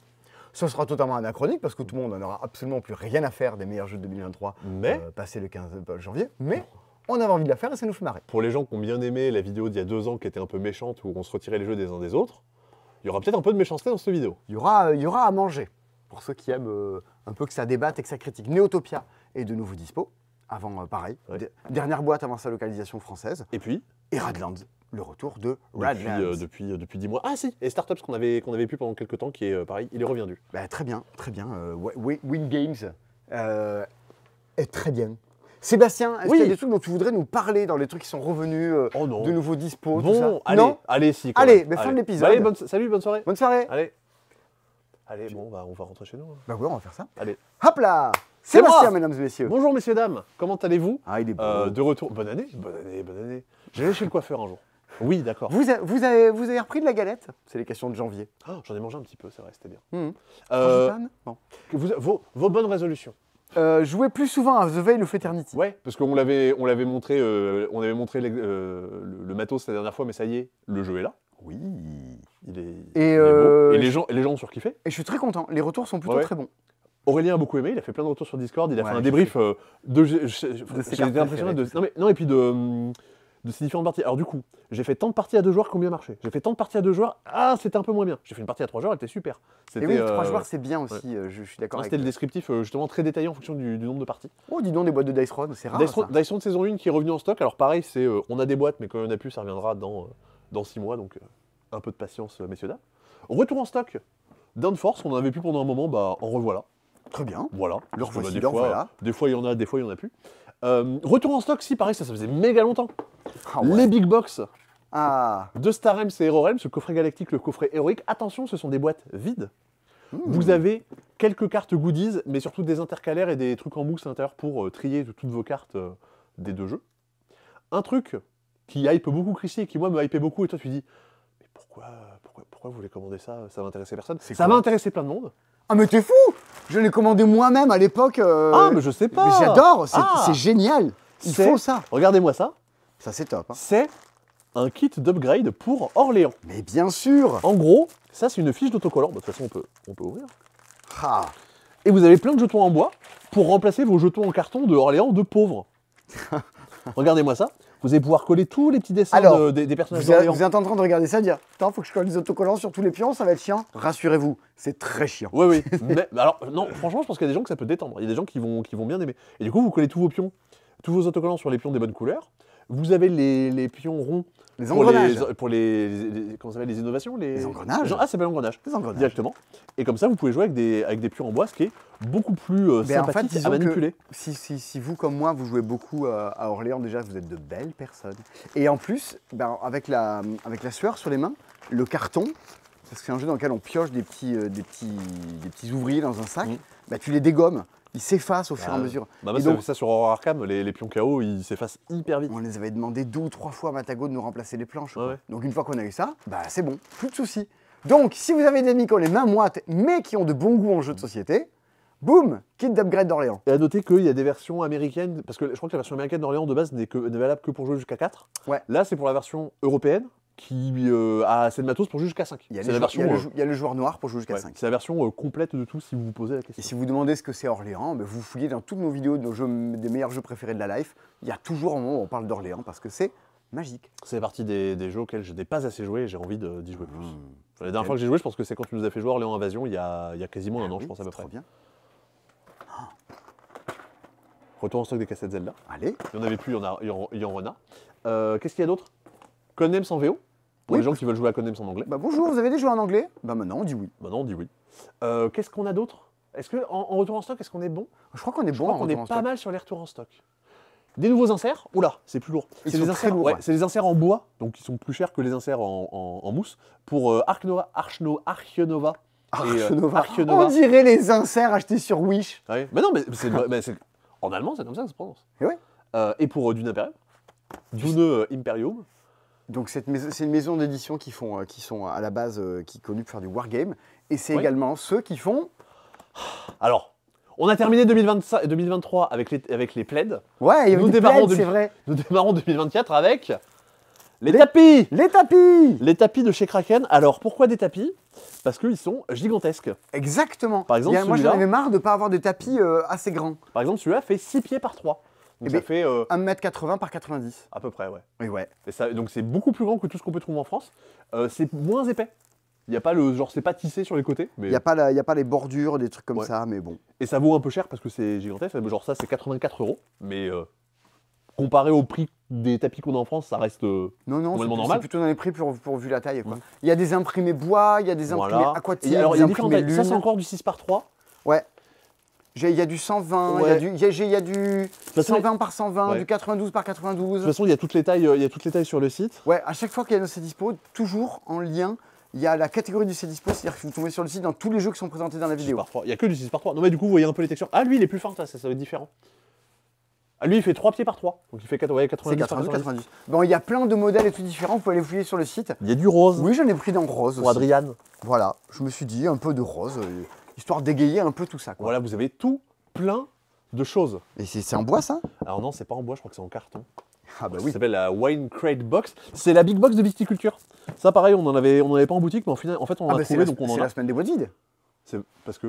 Ce sera totalement anachronique parce que tout le monde n'en aura absolument plus rien à faire des meilleurs jeux de 2023 passé le 15 janvier. Mais on avait envie de la faire et ça nous fait marrer. Pour les gens qui ont bien aimé la vidéo d'il y a 2 ans qui était un peu méchante où on se retirait les jeux des uns des autres, il y aura peut-être un peu de méchanceté dans cette vidéo. Il y aura à manger pour ceux qui aiment un peu que ça débatte et que ça critique. Neotopia est de nouveau dispo. Avant, pareil. Dernière boîte avant sa localisation française. Et Radlands. Le retour de Radlands. Depuis 10 mois. Ah si, et Startups qu'on avait pu pendant quelques temps, qui est pareil, il est reviendu. Très bien, très bien. Win Games est très bien. Sébastien, est-ce qu'il y a des trucs dont tu voudrais nous parler dans les trucs qui sont revenus de nouveau dispo, tout ça? Allez, si. Allez, fin de l'épisode. Allez, salut, bonne soirée. Bonne soirée. Allez, bon, on va rentrer chez nous. Ouais, on va faire ça. Allez. Hop là. Sébastien, moi. mesdames et messieurs. Bonjour messieurs, dames, comment allez-vous? Ah, il est beau. De retour. Bonne année, bonne année, bonne année. J'allais chez le coiffeur un jour. Oui, d'accord. Vous avez repris de la galette? C'est les questions de janvier. Oh, j'en ai mangé un petit peu, c'est vrai, c'était bien. Frangipane Bon. Vos bonnes résolutions. Jouer plus souvent à The Veil of Eternity. Ouais, parce qu'on l'avait montré, le matos la dernière fois, mais ça y est, le jeu est là. Oui. Il est Et, beau. Et les gens ont surkiffé. Et je suis très content. Les retours sont plutôt Ouais. très bons. Aurélien a beaucoup aimé, il a fait plein de retours sur Discord, il a Ouais, fait un j'ai débrief de. ses J'ai cartes été impressionné de. préférées, Non, et puis de ces différentes parties. Alors du coup, j'ai fait tant de parties à 2 joueurs qui ont bien marché. J'ai fait tant de parties à 2 joueurs, c'était un peu moins bien. J'ai fait une partie à 3 joueurs, elle était super. Et oui, 3 joueurs, c'est bien aussi. Je suis d'accord avec C'était le toi. descriptif justement très détaillé en fonction du nombre de parties. Oh, dis donc, des boîtes de Dice Throne, c'est rare. ça. Dice Throne saison 1 qui est revenu en stock. Alors pareil, c'est on a des boîtes, mais quand il n'y en a plus, ça reviendra dans 6 mois. Donc un peu de patience, messieurs, dames. Retour en stock Downforce, on en avait plus pendant un moment, bah en revoilà. Très bien. Voilà. Le Parce que, revoici, des le fois, revoilà. des fois il y en a, des fois il n'y en a plus. Retour en stock, si pareil, ça faisait méga longtemps. Ah ouais. Les big box Ah. de Star Realms et Hero Realms, ce coffret galactique, le coffret héroïque. Attention, ce sont des boîtes vides. Vous avez quelques cartes goodies, mais surtout des intercalaires et des trucs en mousse à l'intérieur pour trier toutes vos cartes des 2 jeux. Un truc qui hype beaucoup Chrissy et qui moi me hypait beaucoup, et toi tu dis, mais pourquoi vous voulez commander ça? Ça va intéresser personne. C'est Ça quoi va intéresser plein de monde. Ah, mais t'es fou! Je l'ai commandé moi-même à l'époque. Ah, mais je sais pas. Mais j'adore, Ah. c'est génial. Il C'est- faut ça. Regardez-moi ça. Ça, c'est top. hein. C'est un kit d'upgrade pour Orléans. Mais bien sûr. En gros, ça c'est une fiche d'autocollant. Bah, de toute façon, on peut ouvrir. Ah. Et vous avez plein de jetons en bois pour remplacer vos jetons en carton de Orléans de pauvres. Regardez-moi ça. Vous allez pouvoir coller tous les petits dessins Alors, des personnages Vous d'Orléans. êtes en train de regarder ça et dire attends, faut que je colle des autocollants sur tous les pions, ça va être chiant. Rassurez-vous, c'est très chiant. Oui, oui. Mais alors, non, franchement, je pense qu'il y a des gens que ça peut détendre. Il y a des gens qui vont bien aimer. Et du coup, vous collez tous vos pions, tous vos autocollants sur les pions des bonnes couleurs. Vous avez les pions ronds Les pour engrenages. pour les comment ça s'appelle, les innovations, Les engrenages. Ah, c'est pas l'engrenage. Les engrenages. Directement. Et comme ça, vous pouvez jouer avec des pions en bois, ce qui est beaucoup plus Ben, en fait, sympathique disons à manipuler. que si vous, comme moi, vous jouez beaucoup à Orléans, déjà, vous êtes de belles personnes. Et en plus, ben, avec la sueur sur les mains, le carton, parce que c'est un jeu dans lequel on pioche des petits ouvriers dans un sac, ben, tu les dégommes. Ils s'effacent au fur et à mesure. Bah, Et moi, donc, ça sur Horror Arkham, les pions KO, ils s'effacent hyper vite. on les avait demandé 2 ou 3 fois à Matago de nous remplacer les planches. quoi. Ouais. Donc une fois qu'on a eu ça, bah c'est bon, plus de soucis. Donc si vous avez des amis qui ont les mains moites, mais qui ont de bons goûts en jeu de société, boum, kit d'upgrade d'Orléans. Et à noter qu'il y a des versions américaines, parce que je crois que la version américaine d'Orléans de base n'est valable que pour jouer jusqu'à 4. Ouais. Là, c'est pour la version européenne qui a assez de matos pour jouer jusqu'à 5. Il y a, C'est les la joueurs- il y a version, le, il y a le joueur noir pour jouer jusqu'à ouais, 5. c'est la version complète de tout si vous vous posez la Et question. si vous demandez ce que c'est Orléans, ben vous fouillez dans toutes nos vidéos de nos jeux, des meilleurs jeux préférés de la life. Il y a toujours un moment où on parle d'Orléans parce que c'est magique. C'est partie des jeux auxquels je n'ai pas assez joué et j'ai envie d'y jouer plus. La dernière fois que j'ai joué, je pense que c'est quand tu nous as fait jouer Orléans Invasion il y a quasiment un an, Oui, je pense à peu c'est près. trop bien. Retour en stock des cassettes Zelda. Allez, Il n'y en avait plus, il y en rena. Qu'est-ce qu'il y a d'autre Codenames en VO pour Oui, les gens qui veulent jouer à Codenames en anglais. bah bonjour, vous avez des jeux en anglais? Bah maintenant on dit oui. Maintenant, on dit oui. Qu'est-ce qu'on a d'autre? Est-ce que en retour en stock, est-ce qu'on est bon? Je crois qu'on est Je bon crois en qu'on est retour en pas stock. mal sur les retours en stock. Des nouveaux inserts, oula, c'est plus lourd. Ils C'est sont des très inserts, lourds, ouais, ouais. c'est des inserts en bois, donc ils sont plus chers que les inserts en mousse. Pour Archenova. Archenova. Archenova. On dirait les inserts achetés sur Wish. Ouais. Mais non, mais en allemand, c'est comme ça que ça se prononce. Et ouais. Et pour Dune Imperium. Dune Imperium. Donc c'est une maison d'édition qui sont à la base qui est connue pour faire du wargame. Et c'est Ouais. également ceux qui font... Alors, on a terminé 2023 avec les plaids. Ouais, il y avait Nous des démarrons plaids, c'est vrai. Nous démarrons 2024 avec les tapis. Les tapis. Les tapis de chez Kraken. Alors, pourquoi des tapis? Parce qu'ils sont gigantesques. Exactement. Par exemple, moi j'en celui-là- avais marre de ne pas avoir de tapis assez grands. Par exemple, celui-là fait 6 pieds par 3. Donc Eh ça ben, fait 1m80 par 90. à peu près, ouais. Et ouais. Et ça, donc c'est beaucoup plus grand que tout ce qu'on peut trouver en France. C'est moins épais. Il y a pas le genre, c'est pas tissé sur les côtés. Mais... Il n'y a pas les bordures, des trucs comme Ouais. ça, mais bon. Et ça vaut un peu cher parce que c'est gigantesque. Genre ça, c'est 84 €. Mais comparé au prix des tapis qu'on a en France, ça reste... Non, non, Complètement c'est normal. plutôt dans les prix pour vu la taille. Quoi. Il y a des imprimés bois, il y a des imprimés voilà. aquatiques, Et alors, il des y a différentes imprimés tailles. Ça, c'est lune. encore du 6 par 3. Ouais. Il y a du 120, il Ouais. y a du façon, 120 par 120, Ouais. du 92 par De 92. toute façon, il y a toutes les tailles sur le site. Ouais, à chaque fois qu'il y a ces dispo, toujours en lien Il y a la catégorie du C-Dispo, c'est-à-dire que vous tombez sur le site dans tous les jeux qui sont présentés dans la 6 vidéo. par 3. Il n'y a que du 6 par 3. Non mais du coup vous voyez un peu les textures. Ah lui il est plus fin, ça va être différent. Ah lui il fait 3 pieds par 3. Donc il fait 4, ouais, 90 C'est par 90, 90. 90. Bon, il y a plein de modèles et tout différents, vous pouvez aller fouiller sur le site. Il y a du rose. Oui, j'en ai pris dans rose Pour aussi. Adriane. Voilà, je me suis dit un peu de rose, histoire d'égayer un peu tout ça. Quoi. Voilà, vous avez tout plein de choses. Et c'est en bois ça? Alors non, c'est pas en bois, je crois que c'est en carton. Ah bah Ça oui. s'appelle la Wine Crate Box. C'est la big box de viticulture. Ça pareil, on en avait pas en boutique, mais en fait on en a trouvé, donc on en C'est a. la semaine des boîtes vides. C'est parce que.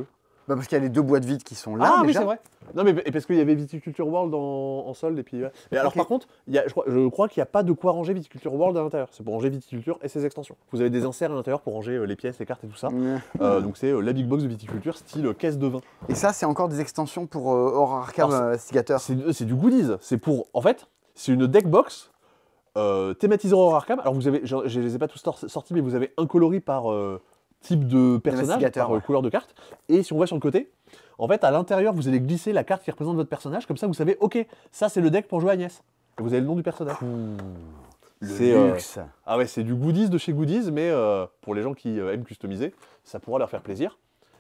Bah parce qu'il y a les 2 boîtes vides qui sont là Ah oui, déjà. c'est vrai. Non mais et parce qu'il y avait Viticulture World en solde et puis. Ouais. Et alors Ok. par contre, je crois qu'il n'y a pas de quoi ranger Viticulture World à l'intérieur. C'est pour ranger Viticulture et ses extensions. Vous avez des inserts à l'intérieur pour ranger les pièces, les cartes et tout ça. Donc c'est la big box de Viticulture style caisse de vin. Et ça, c'est encore des extensions pour Horror Arkham Alors, Investigator. C'est du goodies. C'est pour. En fait, c'est une deck box thématisée Horror Arkham. Alors vous avez, je les ai pas tous sortis, mais vous avez un coloris par type de personnage, Investigateur, par ouais. couleur de carte. Et si on voit sur le côté, en fait, à l'intérieur, vous allez glisser la carte qui représente votre personnage. Comme ça, vous savez, ok, ça c'est le deck pour jouer Agnès. Et vous avez le nom du personnage. C'est Luxe. ah ouais, c'est du goodies de chez goodies, mais pour les gens qui aiment customiser, ça pourra leur faire plaisir.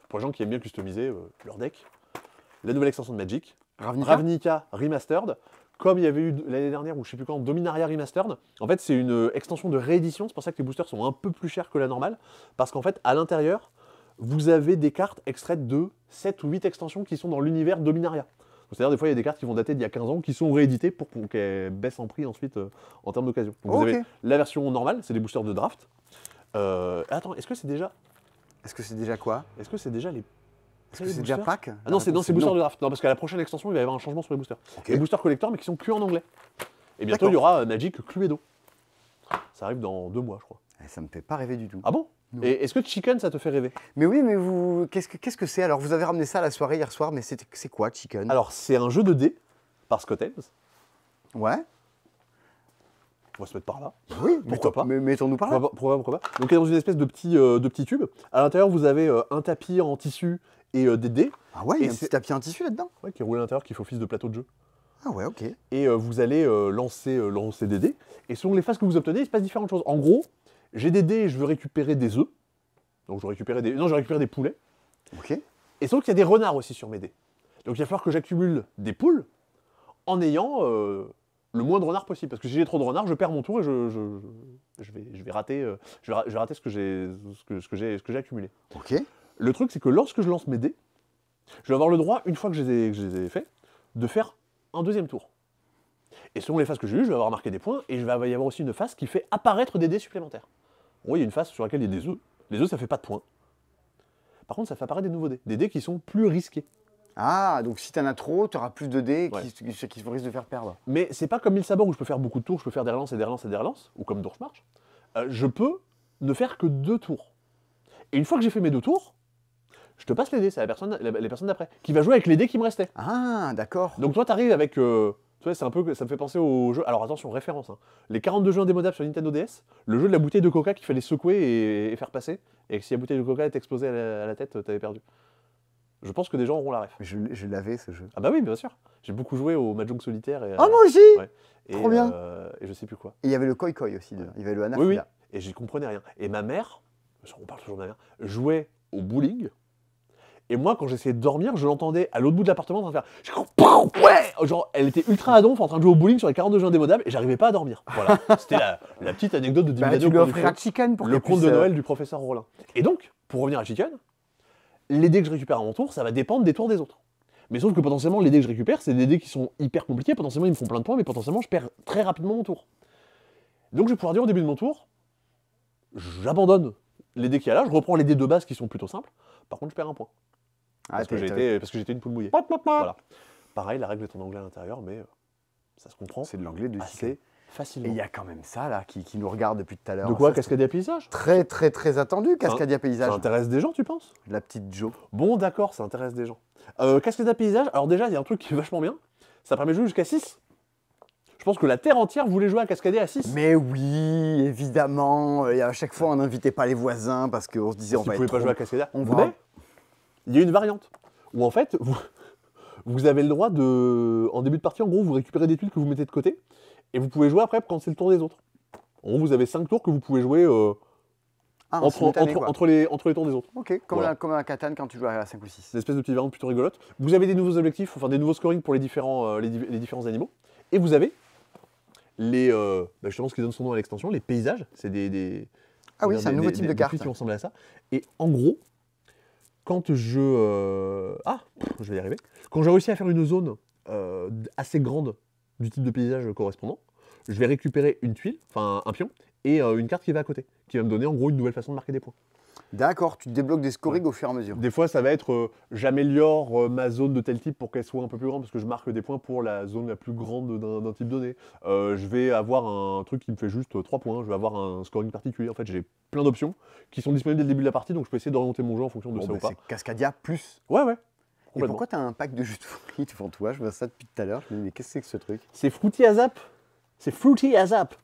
Pour les gens qui aiment bien customiser leur deck, la nouvelle extension de Magic, Ravnica Remastered, comme il y avait eu l'année dernière, ou je sais plus quand, Dominaria Remastered. En fait, c'est une extension de réédition, c'est pour ça que les boosters sont un peu plus chers que la normale, parce qu'en fait, à l'intérieur, vous avez des cartes extraites de 7 ou 8 extensions qui sont dans l'univers Dominaria. C'est-à-dire, des fois, il y a des cartes qui vont dater d'il y a 15 ans, qui sont rééditées pour qu'elles baissent en prix ensuite en termes d'occasion. Donc, vous avez la version normale, c'est des boosters de draft. Attends, est-ce que c'est déjà... Est-ce que c'est déjà quoi? Est-ce que c'est déjà les... Est-ce que c'est déjà pack? Ah non, c'est boosters de draft. Non, parce qu'à la prochaine extension, il va y avoir un changement sur les boosters. Les boosters collector, mais qui sont que en anglais. Et bientôt, il y aura Magic Cluedo. Ça arrive dans 2 mois, je crois. Ça me fait pas rêver du tout. Ah bon? Non. Et est-ce que Chicken, ça te fait rêver? Mais oui, mais vous, qu'est-ce que c'est? Alors, vous avez ramené ça à la soirée hier soir, mais c'est quoi, Chicken? Alors, c'est un jeu de dés par Scott Helms. Ouais. On va se mettre par là. Oui, Pourquoi pas? Mais mettons-nous par là. Pourquoi pas? Donc, il est dans une espèce de petit tube. À l'intérieur, vous avez un tapis en tissu et des dés. Ah ouais, il y a Et un petit tapis en tissu là-dedans? Ouais, qui roule à l'intérieur, qui fait office de plateau de jeu. Ah ouais, ok. Et vous allez lancer des dés. Et selon les phases que vous obtenez, il se passe différentes choses. En gros, j'ai des dés et je veux récupérer des œufs. Donc je récupère des poulets. Ok. Et sauf qu'il y a des renards aussi sur mes dés. Donc il va falloir que j'accumule des poules en ayant le moins de renards possible. Parce que si j'ai trop de renards, je perds mon tour et je vais rater ce que j'ai accumulé. Ok. Le truc, c'est que lorsque je lance mes dés, je vais avoir le droit, une fois que je les ai faits, de faire un deuxième tour. Et selon les phases que j'ai eues, je vais avoir marqué des points, et il va y avoir aussi une phase qui fait apparaître des dés supplémentaires. En gros, il y a une phase sur laquelle il y a des œufs. Les œufs, ça fait pas de points. Par contre, ça fait apparaître des nouveaux dés. Des dés qui sont plus risqués. Ah, donc si t'en as trop, t'auras plus de dés Ouais. qui risquent de faire perdre. Mais c'est pas comme Mille Sabords où je peux faire beaucoup de tours, je peux faire des relances et des relances et des relances, ou comme Doorschmarch. Je peux ne faire que 2 tours. Et une fois que j'ai fait mes 2 tours, je te passe les dés, c'est les personnes d'après, qui va jouer avec les dés qui me restaient. Ah, d'accord. Donc toi, t'arrives avec... tu vois, ça me fait penser au jeu... Alors attention, référence. Hein. Les 42 jeux indémodables sur Nintendo DS, le jeu de la bouteille de coca qu'il fallait secouer et faire passer, et que si la bouteille de coca est explosée à la tête, t'avais perdu. Je pense que des gens auront la ref. Je l'avais ce jeu. Ah bah oui, bien sûr. J'ai beaucoup joué au Mahjong solitaire. Et, Oh, moi aussi. ouais. Trop bien. Et je sais plus quoi. Et il y avait le Koi Koi aussi dedans. Il y avait le Hanafuda. Oui, oui. Et j'y comprenais rien. Et ma mère, on parle toujours de ma mère, jouait au bowling. Et moi, quand j'essayais de dormir, je l'entendais à l'autre bout de l'appartement en train de faire... Ouais. Genre, elle était ultra à donf en train de jouer au bowling sur les 42 jeux indémodables et j'arrivais pas à dormir. Voilà. C'était la petite anecdote de début d'année Tu au lui coin du offriras feu. Chicken pour Le qu'elle conte puisse, de Noël du professeur Rollin. Et donc, pour revenir à Chicken, les dés que je récupère à mon tour, ça va dépendre des tours des autres. Mais sauf que potentiellement, les dés que je récupère, c'est des dés qui sont hyper compliqués. Potentiellement, ils me font plein de points, mais potentiellement, je perds très rapidement mon tour. Donc, je vais pouvoir dire au début de mon tour, j'abandonne les dés qu'il y a là, je reprends les dés de base qui sont plutôt simples. Par contre, je perds un point. Parce que j'étais une poule mouillée. Voilà. Pareil, la règle est en anglais à l'intérieur, mais ça se comprend C'est de l'anglais de Chicken. assez Et facilement. il y a quand même ça là qui nous regarde depuis tout à l'heure. De quoi? Ça, Cascadia Paysage? c'est très très très attendu, Cascadia Ça Paysage. intéresse des gens, tu penses? La petite Jo. Bon, d'accord, ça intéresse des gens. Cascadia Paysage, alors déjà, il y a un truc qui est vachement bien. Ça permet de jouer jusqu'à 6. Je pense que la Terre entière voulait jouer à Cascadia à 6. Mais oui, évidemment. Et à chaque fois, on n'invitait pas les voisins parce qu'on se disait on Vous va pouvez être pas trop- jouer à Cascadia. on Mais va- il y a une variante où en fait, vous avez le droit de, en début de partie, en gros, vous récupérez des tuiles que vous mettez de côté et vous pouvez jouer après quand c'est le tour des autres. En gros, vous avez 5 tours que vous pouvez jouer Ah, en simultané, quoi. entre les tours des autres. Ok, comme, Voilà. comme à Catan quand tu joues à 5 ou 6. C'est une espèce de petite variante plutôt rigolote. Vous avez des nouveaux objectifs, enfin des nouveaux scoring pour les différents animaux. Et vous avez justement ce qui donne son nom à l'extension, les paysages. C'est Ah oui, c'est un nouveau type de des carte. fils qui vont ressembler à ça. Et en gros, quand je vais y arriver. Quand j'ai réussi à faire une zone assez grande du type de paysage correspondant, je vais récupérer une tuile, enfin un pion, et une carte qui va à côté, qui va me donner en gros une nouvelle façon de marquer des points. D'accord, tu débloques des scorings au fur et à mesure. Des fois, ça va être j'améliore ma zone de tel type pour qu'elle soit un peu plus grande, parce que je marque des points pour la zone la plus grande d'un type donné. Je vais avoir un truc qui me fait juste 3 points, je vais avoir un scoring particulier. En fait, j'ai plein d'options qui sont disponibles dès le début de la partie, donc je peux essayer d'orienter mon jeu en fonction de ça ou pas. C'est Cascadia plus. Ouais, Et complètement. pourquoi t'as un pack de jus de fruits devant toi? Je vois ça depuis tout à l'heure. Je me dis, mais qu'est-ce que c'est que ce truc? C'est Fruity Azap. C'est Fruity Azap.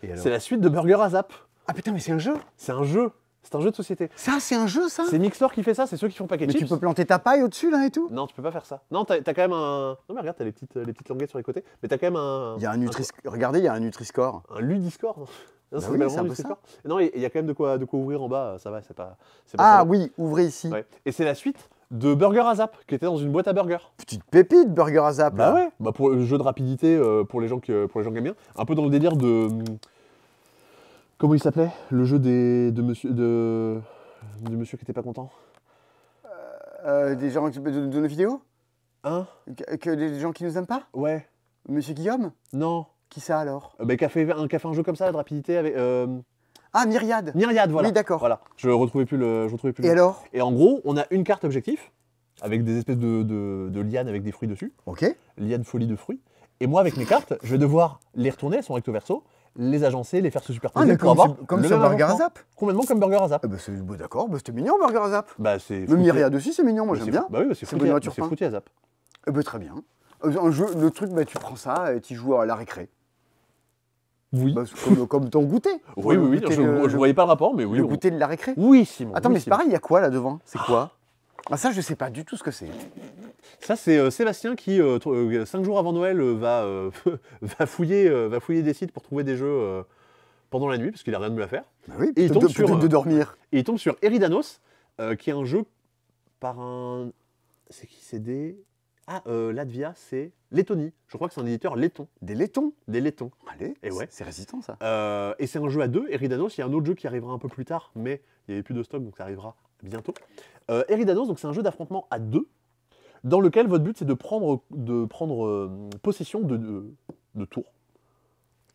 Et alors? C'est la suite de Burger Azap. Ah putain, mais c'est un jeu! C'est un jeu. C'est un jeu de société. Ça, c'est un jeu, ça? C'est Mixlore qui fait ça, c'est ceux qui font Packet Mais Chips. tu peux planter ta paille au-dessus, là, et tout? Non, tu peux pas faire ça. Non, t'as quand même un. Non, mais regarde, t'as les petites languettes sur les côtés. Mais t'as quand même un. Il y a un Regardez, il y a un Nutri-Score. Un Ludiscore. Non, Bah ça oui, s'appelle c'est vraiment un peu Ludiscore. Non, il y a quand même de quoi ouvrir en bas, ça va, c'est pas Ah ça. oui, ouvrez ici. Ouais. Et c'est la suite de Burger Azap, qui était dans une boîte à burger. Petite pépite, Burger Azap. Bah là. ouais, bah pour le jeu de rapidité, pour les gens qui aiment bien. Un peu dans le délire de. Comment il s'appelait? Le jeu de monsieur qui était pas content. Des gens de nos vidéos? Hein? Des gens qui nous aiment pas? Ouais. Monsieur Guillaume? Non. Qui ça alors? Bah, qui a fait un jeu comme ça de rapidité avec. Ah, Myriade. Myriade, voilà. Oui, d'accord. Voilà. Je retrouvais plus le. Et alors? Et en gros, on a une carte objectif avec des espèces de lianes avec des fruits dessus. Ok. Lianes folie de fruits. Et moi, avec mes cartes, je vais devoir les retourner, elles sont recto verso, les agencer, les faire se superposer Ah, mais pour avoir comme le sur même Burger avancement. Azap. Complètement comme Burger Azap. D'accord, c'était mignon, Burger Azap. Bah, c'est. Le fruity- Myriade aussi, c'est mignon, moi bah, j'aime c'est- bien. Bah oui, bah, c'est C'est fruity, Benoît Turpin. Fruity Azap. Très bien. Un jeu, le truc, bah, tu prends ça et tu joues à la récré. Oui. Bah, c'est comme ton goûter. Oui, Le oui, oui. goûter Je de- voyais pas le rapport, mais oui. Le goûter de la récré. Oui, Simon. Attends, oui, mais c'est Simon. pareil, il y a quoi là devant? C'est quoi? Ah, ça, je sais pas du tout ce que c'est. Ça, c'est Sébastien qui, 5 jours avant Noël, va fouiller des sites pour trouver des jeux pendant la nuit, parce qu'il a rien de mieux à faire. Bah oui, Et il tombe sur, peut-être de dormir. Et il tombe sur Eridanos, qui est un jeu par un. C'est qui? C'est des. Ah, Latvia, c'est Lettonie. Je crois que c'est un éditeur letton. Des laitons. Des lettons. Allez, Et ouais. c'est résistant ça. Et c'est un jeu à deux. Eridanos, il y a un autre jeu qui arrivera un peu plus tard, mais il n'y avait plus de stock, donc ça arrivera bientôt. Eridanos, donc c'est un jeu d'affrontement à deux, dans lequel votre but c'est de prendre possession de tours.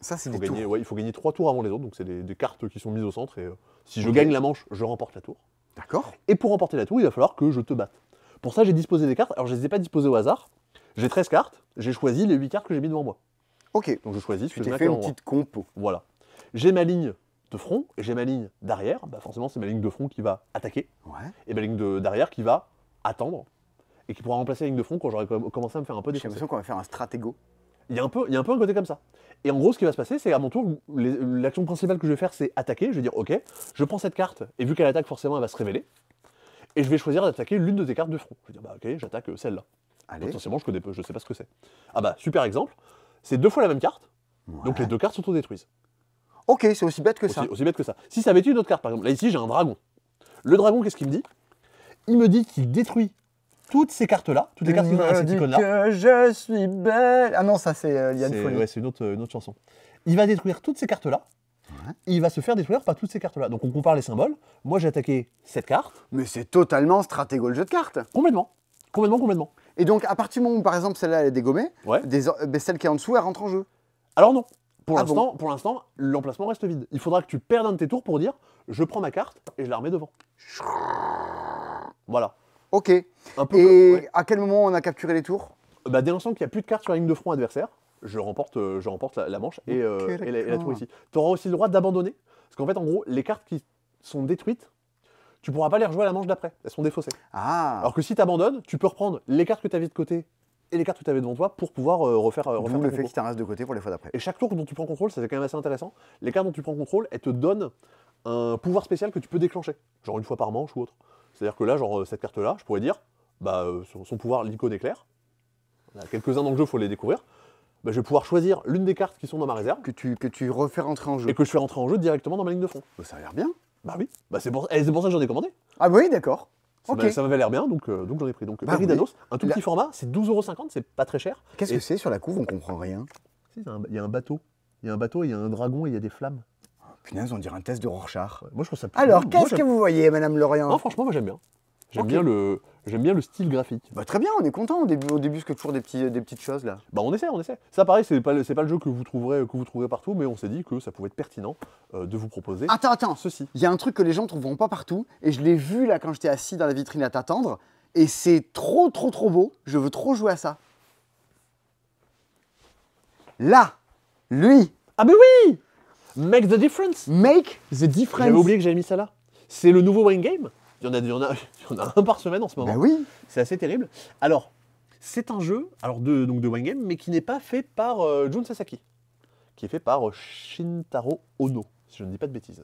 Ça, c'est Il faut des gagner, tours. ouais, il faut gagner 3 tours avant les autres, donc c'est des cartes qui sont mises au centre. Et si je Ok. gagne la manche, je remporte la tour. D'accord. Et pour remporter la tour, il va falloir que je te batte. Pour ça, j'ai disposé des cartes. Alors, je ne les ai pas disposées au hasard. J'ai 13 cartes. J'ai choisi les 8 cartes que j'ai mis devant moi. Ok. Donc, je choisis ce Tu que je t'es mets à fait quel une endroit. petite compo. Voilà. J'ai ma ligne de front et j'ai ma ligne d'arrière. Bah, forcément, c'est ma ligne de front qui va attaquer. Ouais. Et ma ligne d'arrière qui va attendre. Et qui pourra remplacer la ligne de front quand j'aurai commencé à me faire un peu J'ai défoncer. l'impression qu'on va faire un stratégo. Il y a un peu un côté comme ça. Et en gros, ce qui va se passer, c'est à mon tour, l'action principale que je vais faire, c'est attaquer. Je vais dire, ok, je prends cette carte, et vu qu'elle attaque, forcément, elle va se révéler. Et je vais choisir d'attaquer l'une de tes cartes de front. Je vais dire, bah ok, j'attaque celle-là. Allez. Potentiellement, je sais pas ce que c'est. Ah bah, super exemple. C'est 2 fois la même carte, donc les 2 cartes s'autodétruisent. Ok, c'est aussi bête que ça. Aussi bête que ça. Si ça avait été une autre carte, par exemple, là ici, j'ai un dragon. Le dragon, qu'est-ce qu'il me dit? Il me dit qu'il détruit toutes ces cartes-là, toutes les cartes qui sont dans cette icône-là. que je suis belle. Ah non, ça c'est Liane Folie. Ouais, c'est une autre chanson. Il va détruire toutes ces cartes-là. Ouais. Il va se faire détruire par toutes ces cartes-là. Donc on compare les symboles. Moi j'ai attaqué cette carte. Mais c'est totalement stratégo le jeu de cartes. Complètement. Et donc, à partir du moment où, par exemple, celle-là elle est dégommée, Ouais. celle qui est en dessous, elle rentre en jeu. Alors non. Pour Ah l'instant, l'emplacement reste vide. Il faudra que tu perdes un de tes tours pour dire je prends ma carte et je la remets devant. Voilà. Ok. Un peu Et ouais. à quel moment on a capturé les tours? Bah, dès l'instant qu'il n'y a plus de cartes sur la ligne de front adversaire, je remporte la manche et la tour ici. Tu auras aussi le droit d'abandonner. Parce qu'en fait, en gros, les cartes qui sont détruites, tu pourras pas les rejouer à la manche d'après. Elles sont défaussées. Ah. Alors que si tu abandonnes, tu peux reprendre les cartes que tu avais de côté et les cartes que tu avais devant toi pour pouvoir refaire D'où ta le fait compo. qu'il t'en reste de côté pour les fois d'après. Et chaque tour dont tu prends contrôle, ça c'est quand même assez intéressant. Les cartes dont tu prends contrôle, elles te donnent un pouvoir spécial que tu peux déclencher. Genre une fois par manche ou autre. C'est-à-dire que là, genre cette carte-là, je pourrais dire, bah, son pouvoir, l'icône éclair. Il y en a quelques-uns dans le jeu, il faut les découvrir. Bah, je vais pouvoir choisir l'une des cartes qui sont dans ma réserve Que tu refais rentrer en jeu. et que je fais rentrer en jeu directement dans ma ligne de front. Bah, ça a l'air bien. Bah oui, bah c'est pour ça que j'en ai commandé. Ah oui, d'accord. Ok. Ça m'avait l'air bien, donc j'en ai pris. Donc Bah Eridanos, oui. un tout petit format, c'est 12,50 €, c'est pas très cher. Qu'est-ce Et- que c'est sur la couve? On comprend rien. Il y a un bateau. Il y a un bateau, il y a un dragon et il y a des flammes. Punaise, on dirait un test de Rorschach. Ouais, moi je trouve ça Alors, moi, qu'est-ce j'aime- que vous voyez, Madame Lorient? Non, franchement, moi j'aime bien. Ok. J'aime bien le style graphique. Bah, très bien, on est content. Au début, c'est toujours des petites choses là. Bah on essaie. Ça pareil, c'est pas le jeu que vous trouverez partout, mais on s'est dit que ça pouvait être pertinent de vous proposer Attends. ceci. Il y a un truc que les gens ne trouveront pas partout, et je l'ai vu là quand j'étais assis dans la vitrine à t'attendre, et c'est trop beau. Je veux trop jouer à ça. Là, lui, Ah mais oui, Make the difference. make the difference. J'avais oublié que j'avais mis ça là. C'est le nouveau Wayne Game. Il y en a un par semaine en ce moment. Bah oui. C'est assez terrible. Alors, c'est un jeu de Wayne Game, mais qui n'est pas fait par Jun Sasaki, qui est fait par Shintaro Ono, si je ne dis pas de bêtises.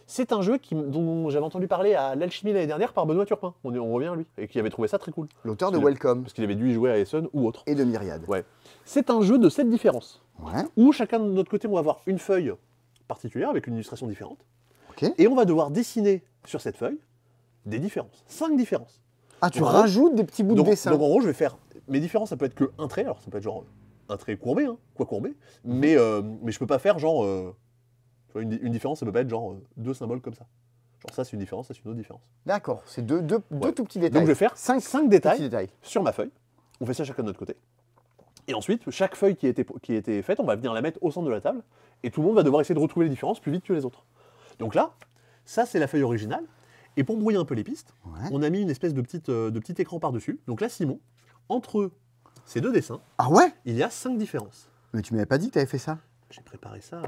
C'est un jeu dont j'avais entendu parler à l'Alchimie l'année dernière par Benoît Turpin. On revient à lui, et qui avait trouvé ça très cool. L'auteur de Parce qu'il- Welcome Parce qu'il avait dû y jouer à Essen ou autre. et de Myriade. Ouais. C'est un jeu de 7 différences, Ouais. où chacun de notre côté, on va avoir une feuille particulière avec une illustration différente. Ok. Et on va devoir dessiner sur cette feuille des différences. 5 différences. Ah, tu Donc, en rajoutes des petits bouts de dessin. Donc en gros, je vais faire mes différences, ça peut être qu'un trait, alors ça peut être genre un trait courbé, hein, quoi courbé, mais je peux pas faire genre tu vois, une différence, ça peut pas être genre deux symboles comme ça. Genre ça c'est une différence, ça c'est une autre différence. D'accord, c'est deux Ouais. tout petits détails. Donc je vais faire 5 petits détails détails. sur ma feuille. On fait ça chacun de notre côté. Et ensuite, chaque feuille qui a été faite, on va venir la mettre au centre de la table et tout le monde va devoir essayer de retrouver les différences plus vite que les autres. Donc là, ça c'est la feuille originale. Et pour brouiller un peu les pistes, Ouais. on a mis une espèce de petit écran par-dessus. Donc là, Simon, entre ces deux dessins, Ah ouais? il y a 5 différences. Mais tu m'avais pas dit que t'avais fait ça? J'ai préparé ça